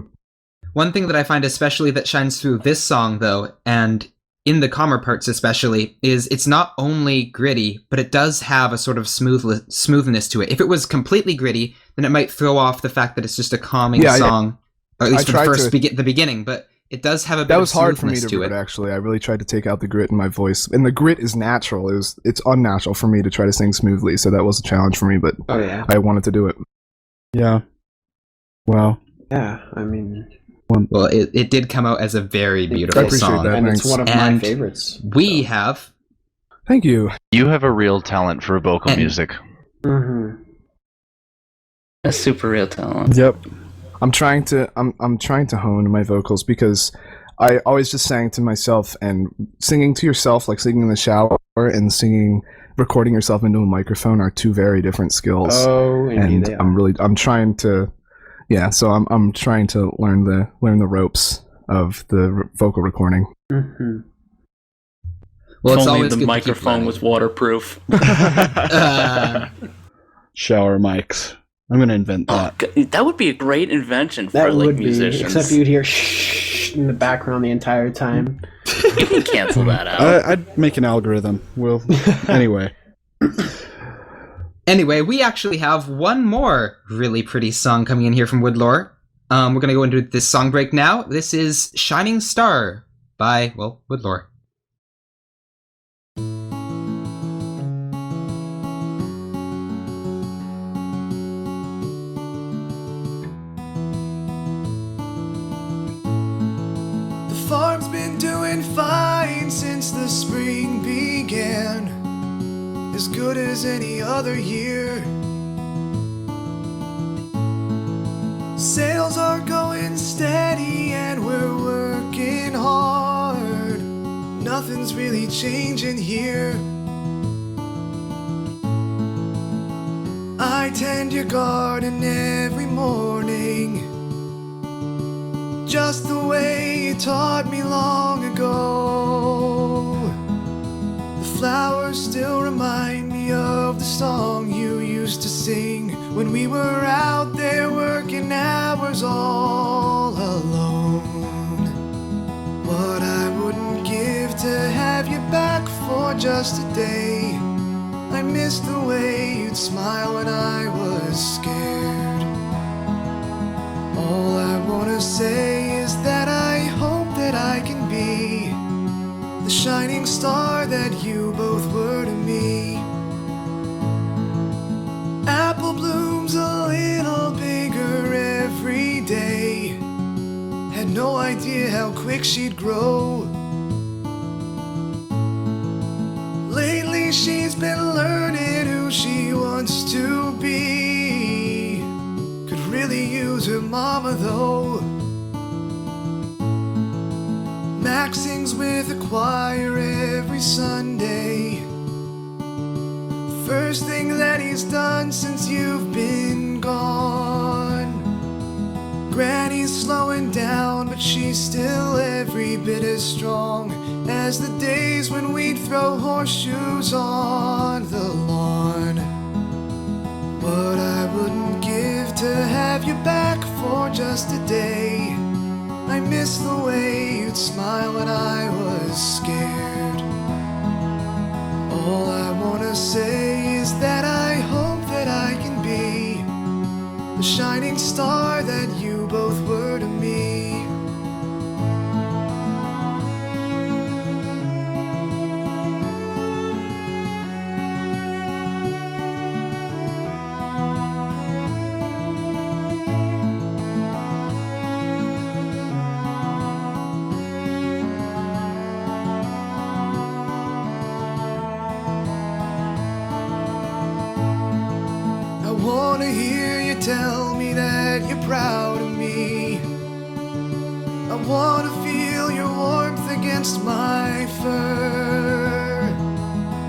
One thing that I find especially that shines through this song, though, and in the calmer parts especially, is it's not only gritty, but it does have a sort of smoothness to it. If it was completely gritty, then it might throw off the fact that it's just a calming song, or at least for the beginning. But it does have a bit of smoothness to it. That was hard for me to do it, actually. I really tried to take out the grit in my voice. And the grit is natural. It's unnatural for me to try to sing smoothly, so that was a challenge for me, but I wanted to do it. Yeah. Wow. Yeah, I mean... Well, it did come out as a very beautiful song. That, and it's one of my And favorites. We have... Thank you. You have a real talent for vocal music. Mm-hmm. A super real talent. Yep. I'm trying to hone my vocals because I always just sang to myself, and singing to yourself, like singing in the shower, and recording yourself into a microphone are two very different skills. Oh, indeed they are. I'm trying to learn the ropes of the vocal recording. Mm-hmm. Well, it's If only always the good to keep microphone learning. was waterproof. Shower mics. I'm going to invent that. That would be a great invention for That like would musicians. be, except you'd hear shh in the background the entire time. You can cancel that out. I'd make an algorithm. Well, anyway. Anyway, we actually have one more really pretty song coming in here from Woodlore. We're going to go into this song break now. This is Shining Star by, Woodlore. The farm's been doing fine since the spring began, as good as any other year. Sales are going steady and we're working hard. Nothing's really changing here. I tend your garden every morning, just the way you taught me long ago. The flowers still remind me of the song you used to sing when we were out there working hours all alone. What I wouldn't give to have you back for just a day. I miss the way you'd smile when I was scared. All I wanna say is that I hope that I can be the shining star that you both were to me. Apple blooms a little bigger every day. Had no idea how quick she'd grow. Lately she's been learning who she wants to be. Could really use her mama though. Max sings with a choir every Sunday. first thing that he's done since you've been gone. Granny's slowing down, but she's still every bit as strong as the days when we'd throw horseshoes on the lawn. What I wouldn't give to have you back for just a day. I miss the way you'd smile when I was scared. All I wanna say is that I hope that I can be the shining star that you both were to me. I wanna hear you tell me that you're proud of me. I wanna feel your warmth against my fur.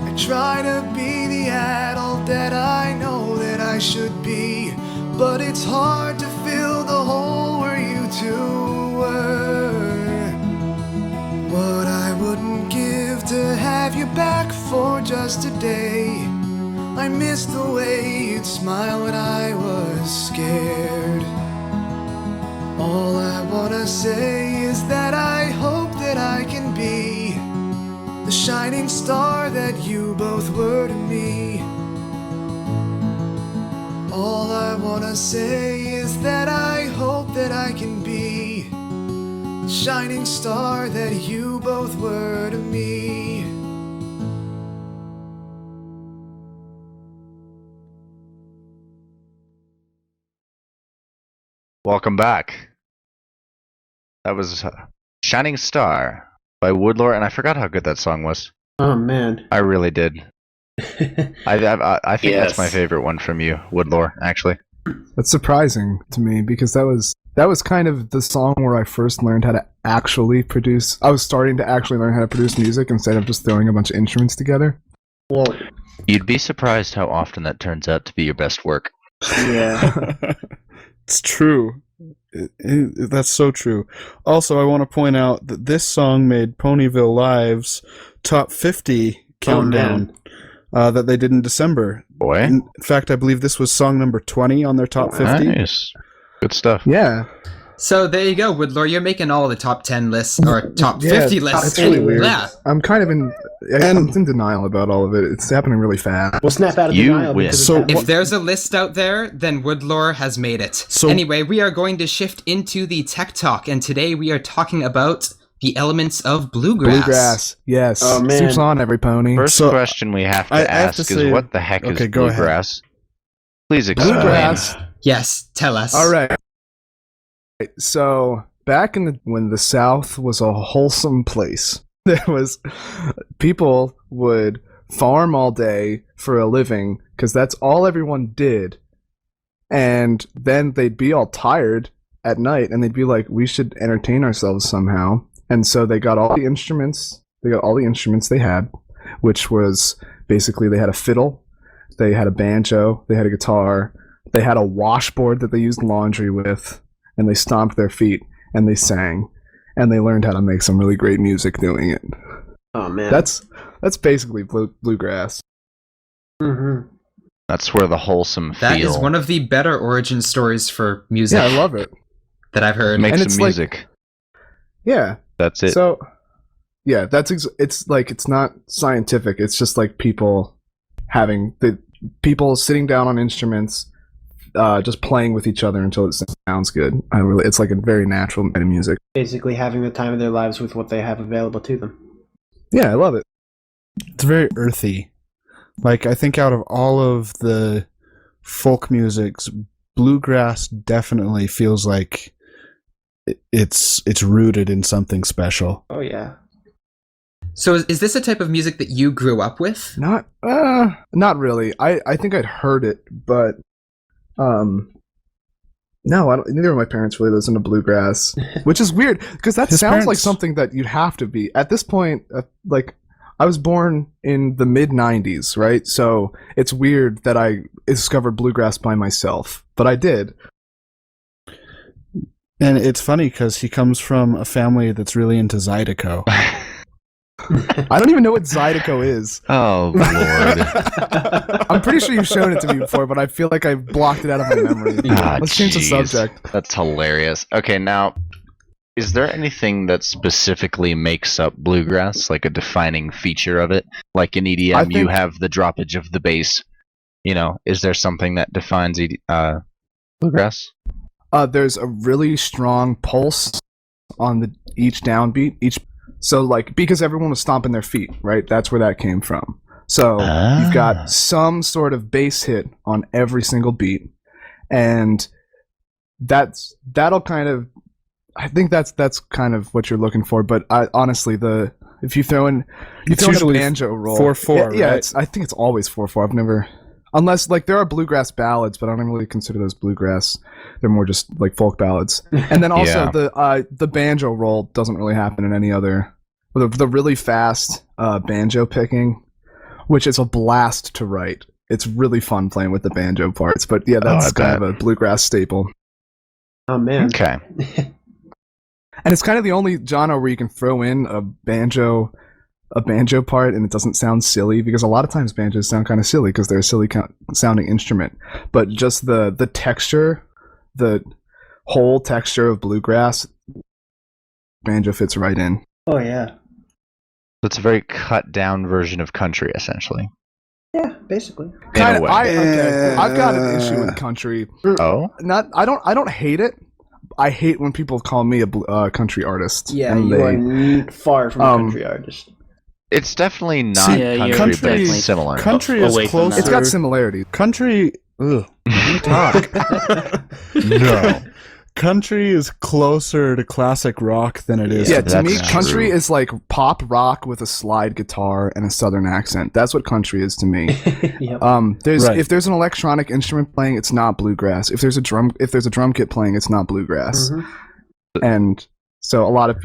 I try to be the adult that I know that I should be, but it's hard to fill the hole where you two were. What I wouldn't give to have you back for just a day. I miss the way you'd smile when I was scared. All I wanna say is that I hope that I can be the shining star that you both were to me. All I wanna say is that I hope that I can be the shining star that you both were to me. Welcome back. That was Shining Star by Woodlore, and I forgot how good that song was. Oh man. I really did. I think that's my favorite one from you, Woodlore, actually. That's surprising to me because that was kind of the song where I first learned how to actually produce. I was starting to actually learn how to produce music instead of just throwing a bunch of instruments together. Well, You'd be surprised how often that turns out to be your best work. yeah. It's true. That's so true. Also, I want to point out that this song made Ponyville Live's top 50 countdown that they did in December. Boy. In fact, I believe this was song number 20 on their top 50. Nice. Good stuff. Yeah. So there you go, Woodlore. You're making all the top 10 lists, or top Yeah, 50 lists. That's really weird. Yeah. I'm kind of I'm in denial about all of it. It's happening really fast. We'll snap out of You denial win. because it's So happening. If there's a list out there, then Woodlore has made it. So- Anyway, we are going to shift into the tech talk, and today we are talking about the elements of bluegrass. Bluegrass. Yes. Oh, man. Sleeps on every pony. First So, question we have to I have ask to is say- what the heck Okay, is go ahead. bluegrass? Please explain. Bluegrass. Yes, tell us. All right. So back when the South was a wholesome place, there was people would farm all day for a living because that's all everyone did, and then they'd be all tired at night, and they'd be like, "We should entertain ourselves somehow." And so they got all the instruments. They got all the instruments they had, which was basically they had a fiddle, they had a banjo, they had a guitar, they had a washboard that they used laundry with, and they stomped their feet and they sang, and they learned how to make some really great music doing it. Oh man. That's basically bluegrass. Mm-hmm. That's where the wholesome That feel is one of the better origin stories for music Yeah, I love it. that I've heard. makes and some it's like- music. Yeah. That's it. So, yeah, it's like it's not scientific. It's just like people sitting down on instruments, just playing with each other until it sounds good. It's like a very natural bit of music. Basically having the time of their lives with what they have available to them. Yeah, I love it. It's very earthy. Like, I think out of all of the folk musics, bluegrass definitely feels like it's rooted in something special. Oh yeah. So is this a type of music that you grew up with? Not really. I think I'd heard it, but no, neither of my parents really listen to bluegrass, which is weird because that His sounds like parents- something that you'd have to be at this point. Like, I was born in the mid '90s, right? So it's weird that I discovered bluegrass by myself, but I did. And it's funny because he comes from a family that's really into Zydeco. I don't even know what Zydeco is. Oh Lord! I'm pretty sure you've shown it to me before, but I feel like I blocked it out of my memory. Ah, Let's change the jeez. subject. That's hilarious. Okay, now, is there anything that specifically makes up bluegrass, like a defining feature of it? Like in EDM, I you think- have the droppage of the bass. You know, is there something that defines bluegrass? There's a really strong pulse on each downbeat, so like because everyone was stomping their feet, right? That's where that came from. So you've got some sort of bass hit on every single beat, and that'll kind of. I think that's kind of what you're looking for. But if you throw in It's a usually banjo roll, 4/4, yeah, right? I think it's always 4/4. I've never. Unless, like, there are bluegrass ballads, but I don't really consider those bluegrass. They're more just, like, folk ballads. And then also, the banjo roll doesn't really happen in any other... The really fast banjo picking, which is a blast to write. It's really fun playing with the banjo parts. But, yeah, that's kind of a bluegrass staple. Oh man. Okay. And it's kind of the only genre where you can throw in a banjo part and it doesn't sound silly, because a lot of times banjos sound kind of silly because they're a silly sounding instrument, but just the texture, the whole texture of bluegrass, banjo fits right in. Oh yeah. It's a very cut down version of country, essentially. Yeah, basically. Kind In a of. way. I've got an issue with country. Oh? I don't hate it. I hate when people call me a country artist. Yeah, and you are far from a country artist. It's definitely not Yeah, you're country, but definitely it's similar. Country Away is from closer. that. It's got similarities. Country. Ugh. You talk. No. Country is closer to classic rock than it is. Yeah, to to me, That's country true. is like pop rock with a slide guitar and a southern accent. That's what country is to me. Yep. Right. If there's an electronic instrument playing, it's not bluegrass. If there's a drum kit playing, it's not bluegrass. Mhm. And so a lot of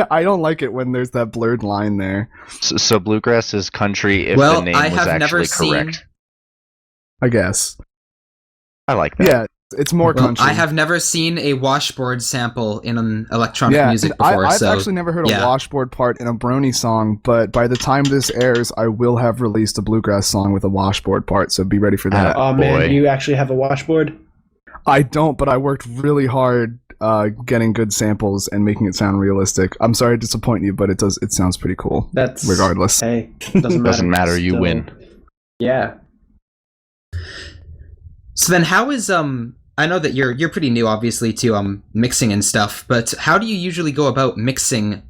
I don't like it when there's that blurred line there. So bluegrass is country if Well, the name I was have never actually correct. seen- I guess. I like that. Yeah, it's more Well, country. I have never seen a washboard sample in an electronic music and before, I've so actually never heard a yeah. washboard part in a Brony song, but by the time this airs, I will have released a bluegrass song with a washboard part, so be ready for that. Oh man, boy. do you actually have a washboard? I don't, but I worked really hard getting good samples and making it sound realistic. I'm sorry to disappoint you, but it sounds pretty cool. That's Regardless. Hey, doesn't matter, you Still- win. Yeah. So then, how is I know that you're pretty new, obviously, to mixing and stuff. But how do you usually go about mixing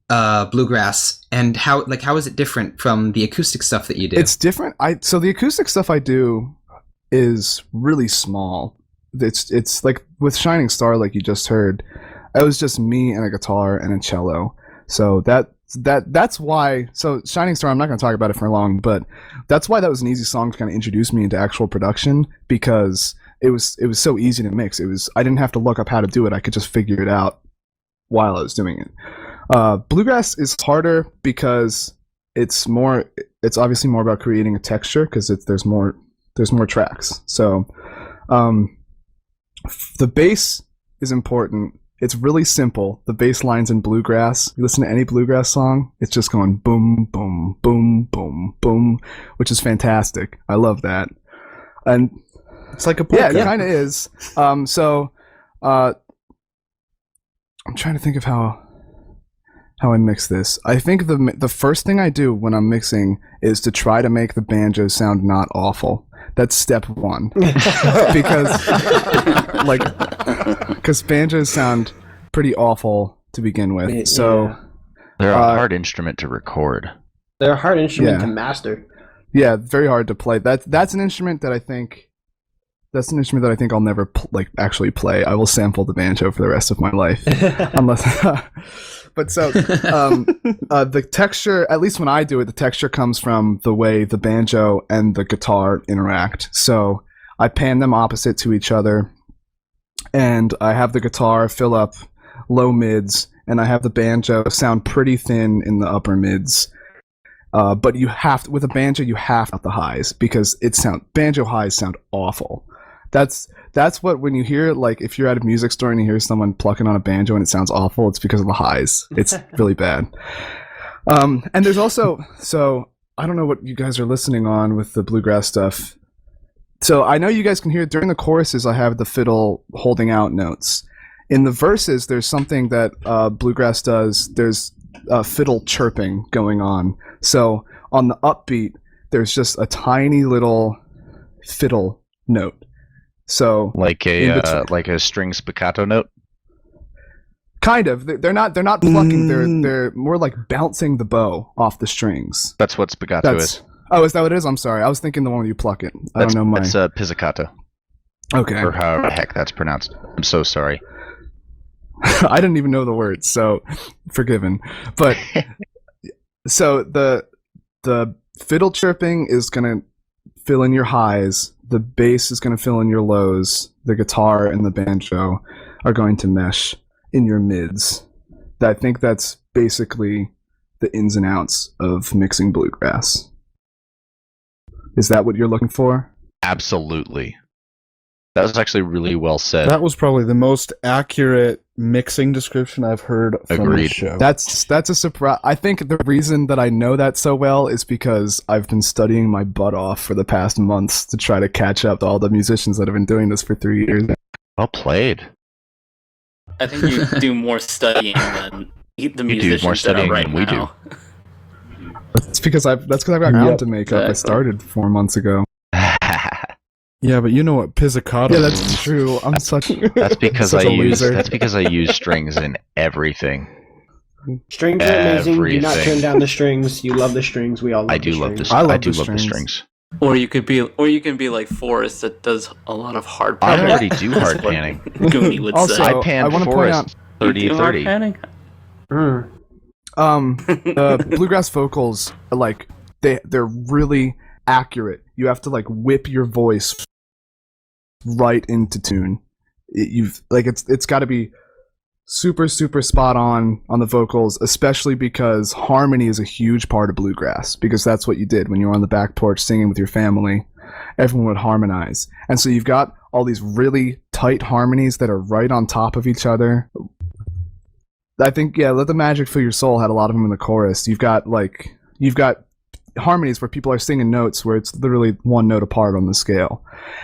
bluegrass, and how is it different from the acoustic stuff that you do? It's different. So the acoustic stuff I do is really small. It's like with Shining Star, like you just heard, it was just me and a guitar and a cello. So that's why. So Shining Star, I'm not going to talk about it for long, but that's why that was an easy song to kind of introduce me into actual production, because it was so easy to mix. I didn't have to look up how to do it. I could just figure it out while I was doing it. Bluegrass is harder because it's obviously more about creating a texture, because there's more tracks. So the bass is important. It's really simple. The bass lines in bluegrass, you listen to any bluegrass song, it's just going boom, boom, boom, boom, boom, which is fantastic. I love that. And It's like a polka. yeah, it kind of is. So I'm trying to think of how I mix this. I think the first thing I do when I'm mixing is to try to make the banjo sound not awful. That's step one. Because banjos sound pretty awful to begin with. So Yeah. They're a hard instrument to record. They're a hard instrument Yeah. to master. yeah, very hard to play. That's an instrument that I think I'll never actually play. I will sample the banjo for the rest of my life, unless. But so the texture, at least when I do it, the texture comes from the way the banjo and the guitar interact. So I pan them opposite to each other, and I have the guitar fill up low mids, and I have the banjo sound pretty thin in the upper mids. But you have to, with a banjo, you have to the highs because banjo highs sound awful. That's what, when you hear, like, if you're at a music store and you hear someone plucking on a banjo and it sounds awful, it's because of the highs. It's really bad. And there's also, so I don't know what you guys are listening on with the bluegrass stuff. So I know you guys can hear during the choruses, I have the fiddle holding out notes. In the verses, there's something that bluegrass does. There's fiddle chirping going on. So on the upbeat, there's just a tiny little fiddle note. So like a string spiccato note. Kind of. They're not plucking. They're more like bouncing the bow off the strings. That's what spiccato is. Oh, is that what it is? I'm sorry. I was thinking the one where you pluck it. I don't know my. That's pizzicato. Okay. Or however the heck that's pronounced. I'm so sorry. I didn't even know the words, so forgiven. But so the fiddle chirping is gonna fill in your highs. The bass is gonna fill in your lows. The guitar and the banjo are going to mesh in your mids. I think that's basically the ins and outs of mixing bluegrass. Is that what you're looking for? Absolutely. That was actually really well said. That was probably the most accurate mixing description I've heard from Agreed. the show. That's a surprise. I think the reason that I know that so well is because I've been studying my butt off for the past months to try to catch up to all the musicians that have been doing this for 3 years. Well played. I think you do more studying than the musicians more studying that are right than we now. That's because I've got ground to make up. I Exactly. started 4 months ago. Yeah, but you know what pizzicato Yeah, means. that's true. I'm such. That's because such a loser. That's because I use strings in everything. Strings are amazing. Do not Everything. turn down the strings. You love the strings. We all love I do the love strings. the I love I do the love the strings. strings. Or you can be like Forrest that does a lot of hard I panning. already do hard That's what panning. Goonie would Also, say. I panned I wanna point Forrest You do hard 30-30. panning? Bluegrass vocals, like they're really accurate. You have to like whip your voice right into tune. It's got to be super spot on the vocals, especially because harmony is a huge part of bluegrass, because that's what you did when you were on the back porch singing with your family. Everyone would harmonize, and so you've got all these really tight harmonies that are right on top of each other. I think, yeah, Let the Magic Fill Your Soul had a lot of them in the chorus. You've got harmonies where people are singing notes where it's literally one note apart on the scale.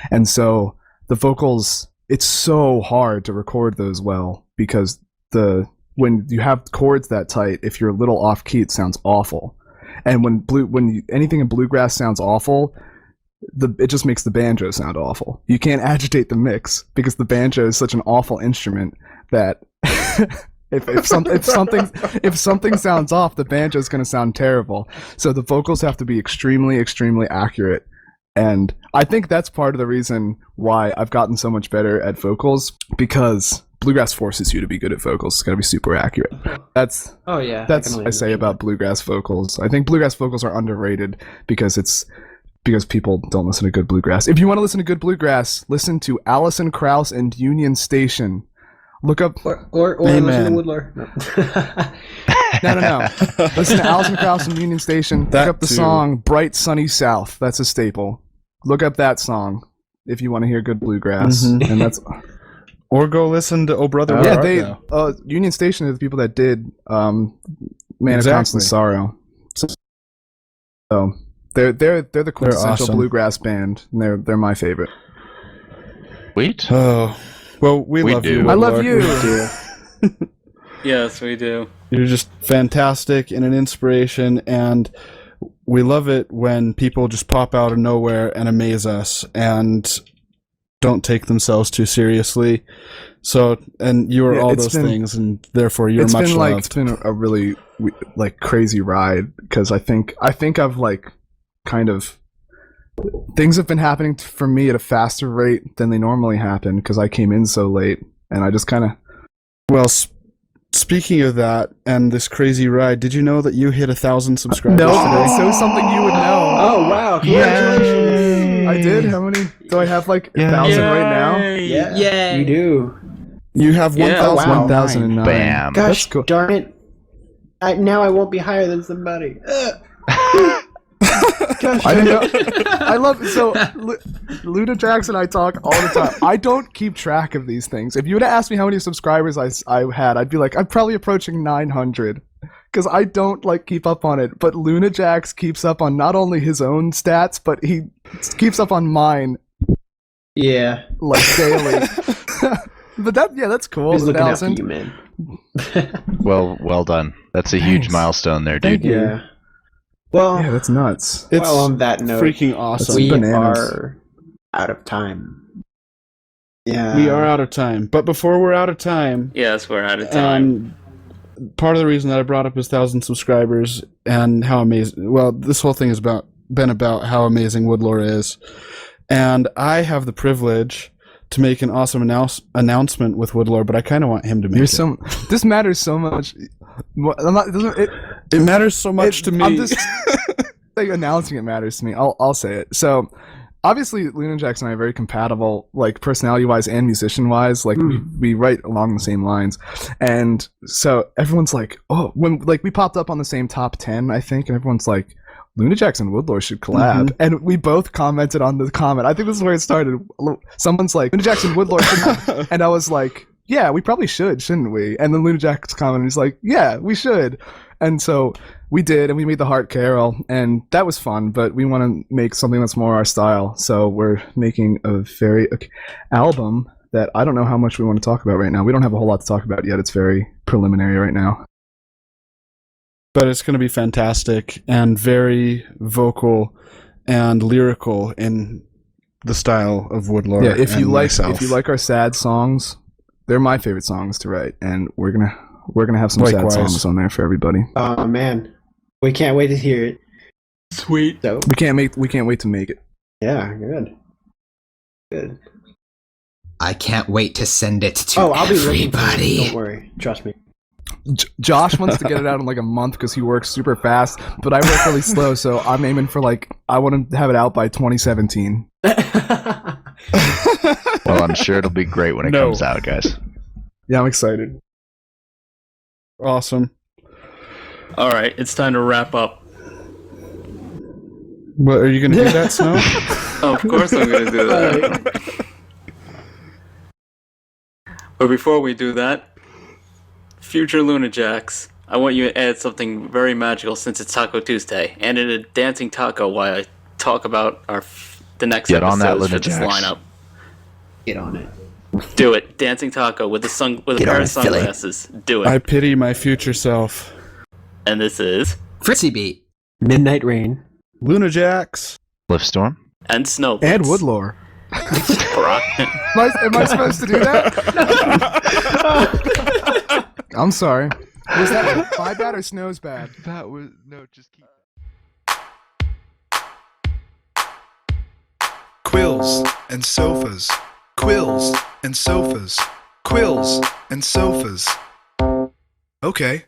And so the vocals, it's so hard to record those well, because when you have chords that tight, if you're a little off key, it sounds awful. And anything in bluegrass sounds awful, it just makes the banjo sound awful. You can't agitate the mix because the banjo is such an awful instrument that if something sounds off, the banjo is going to sound terrible. So the vocals have to be extremely accurate. And I think that's part of the reason why I've gotten so much better at vocals, because bluegrass forces you to be good at vocals. It's got to be super accurate. That's I say about bluegrass vocals. I think bluegrass vocals are underrated because people don't listen to good bluegrass. If you want to listen to good bluegrass, listen to Alison Krauss and Union Station. Look up Or listen to Woodlore. No. Listen to Alison Krauss and Union Station. Look up the song "Bright Sunny South." That's a staple. Look up that song if you want to hear good bluegrass. Mhm. And that's Or go listen to Oh Brother Where yeah. Art They Thou? Union Station are the people that did Man of Exactly. Constant Sorrow. So they're the quintessential awesome. bluegrass band. And they're my favorite. Sweet. Oh, well, we love do. you. I love Woodlore. you. Yes, we do. You're just fantastic and an inspiration, and we love it when people just pop out of nowhere and amaze us and don't take themselves too seriously. So, and you are all it's those been- things, and therefore you're It's much been loved. it's been a really crazy ride, because I think I've kind of things have been happening for me at a faster rate than they normally happen, because I came in so late, and I just kind of Well, speaking of that and this crazy ride, did you know that you hit 1,000 subscribers today? so something you would know. Oh wow! Congratulations! I did. How many do I have? Like 1,000 right now. Yeah, you do. You have Yeah. 1,000. Wow. 1,009. Bam. Gosh That's cool. darn it! Now I won't be higher than somebody. I didn't know. I love so Luna Jackson. I talk all the time. I don't keep track of these things. If you would have asked me how many subscribers I had, I'd be like, I'm probably approaching 900 because I don't like keep up on it. But Luna Jax keeps up on not only his own stats, but he keeps up on mine. Yeah, like daily. But that's cool. He's looking Allison. after you, man. Well done. That's a huge Thanks. milestone there, dude. Thank you. Yeah. Well, Yeah, that's nuts. It's well, on that note, freaking awesome. we bananas. are out of time. Yeah, We are out of time. But before we're out of time, Yes, we're out of time. part of the reason that I brought up his 1,000 subscribers and how amazing. Well, this whole thing has been about how amazing Woodlore is, and I have the privilege to make an awesome announcement with Woodlore, but I kind of want him to make it. This matters so much. It matters so much to me. I'm just like announcing it matters to me. I'll say it. So obviously, Luna Jackson and I are very compatible, like personality-wise and musician-wise. Like we write along the same lines, and so everyone's like, "Oh," when like we popped up on the same top 10, I think, and everyone's like, "Luna Jackson and Woodlore should collab," and we both commented on the comment. I think this is where it started. Someone's like, "Luna Jackson, Woodlore," should," and I was like, "Yeah, we probably should, shouldn't we?" And then Luna Jackson commented, he's like, "Yeah, we should," and so we did, and we made the Heart Carol, and that was fun. But we want to make something that's more our style, so we're making a very album that I don't know how much we want to talk about right now. We don't have a whole lot to talk about yet. It's very preliminary right now. But it's going to be fantastic and very vocal and lyrical in the style of Woodlore. Yeah, if you myself. like our sad songs, they're my favorite songs to write, and we're gonna have some Likewise. sad songs on there for everybody. Oh man, we can't wait to hear it. Sweet. So We can't wait to make it. yeah, good. I can't wait to send it to Oh, I'll be looking for it. everybody. Don't worry, trust me. Josh wants to get it out in like a month because he works super fast, but I work really slow, so I'm aiming for I want to have it out by 2017. Well, I'm sure it'll be great when it No. comes out, guys. Yeah, I'm excited. Awesome. All right, it's time to wrap up. What, are you going to do that, Snow? Oh, of course I'm going to do that. But before we do that, future Luna Jax, I want you to add something very magical since it's Taco Tuesday, and in a dancing taco while I talk about the next Get on that, episodes Luna for this Jax. lineup. Get on it. Do it, dancing taco with a Get pair on of it, Philly. sunglasses. Do it. I pity my future self. And this is Fritzy Beat. Midnight Rain. Luna Jax. Cliffstorm. and Snow. And Woodlore. Brock. Am I supposed to do that? I'm sorry. Was that my bad or Snow's bad? That was no, just keep. Quills and sofas. Quills and sofas. Quills and sofas. Okay.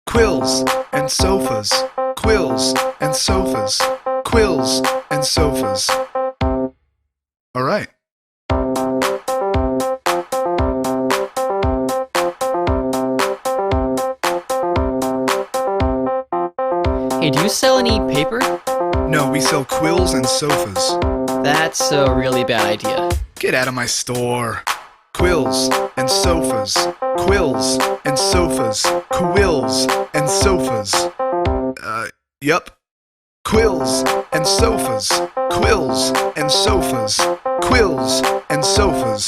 Quills and sofas. Quills and sofas. Quills and sofas. All right. Hey, do you sell any paper? No, we sell quills and sofas. That's a really bad idea. Get out of my store. Quills and sofas. Quills and sofas. Quills and sofas. Yup. Quills and sofas. Quills and sofas. Quills and sofas.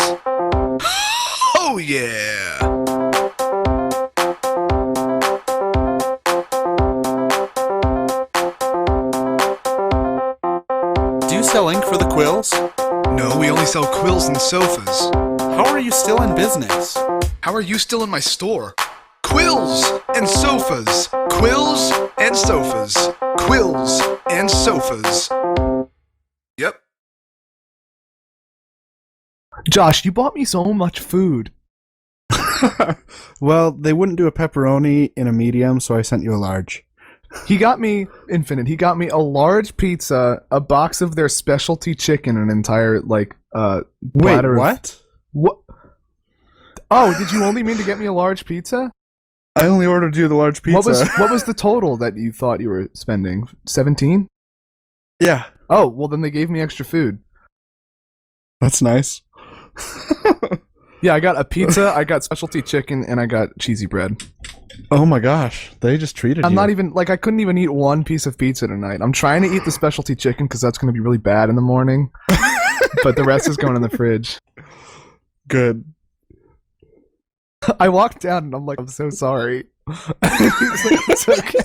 Oh yeah! Do you sell ink for the quills? No, we only sell quills and sofas. How are you still in business? How are you still in my store? Quills and sofas. Quills and sofas. Quills and sofas. Yep. Josh, you bought me so much food. Well, they wouldn't do a pepperoni in a medium, so I sent you a large. He got me infinite. He got me a large pizza, a box of their specialty chicken, an entire Wait, platter of- what? What? Oh, did you only mean to get me a large pizza? I only ordered you the large pizza. What was the total that you thought you were spending? 17? Yeah. Oh, well then they gave me extra food. That's nice. Yeah, I got a pizza, I got specialty chicken, and I got cheesy bread. Oh my gosh, they just treated you. I'm not even, like, I couldn't even eat one piece of pizza tonight. I'm trying to eat the specialty chicken because that's going to be really bad in the morning. But the rest is going in the fridge. Good. I walked down and I'm like, I'm so sorry. He's like, it's okay.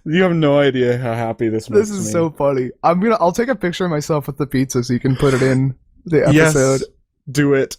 You have no idea how happy this makes me. This is so funny. I'll take a picture of myself with the pizza so you can put it in the episode. Yes, do it.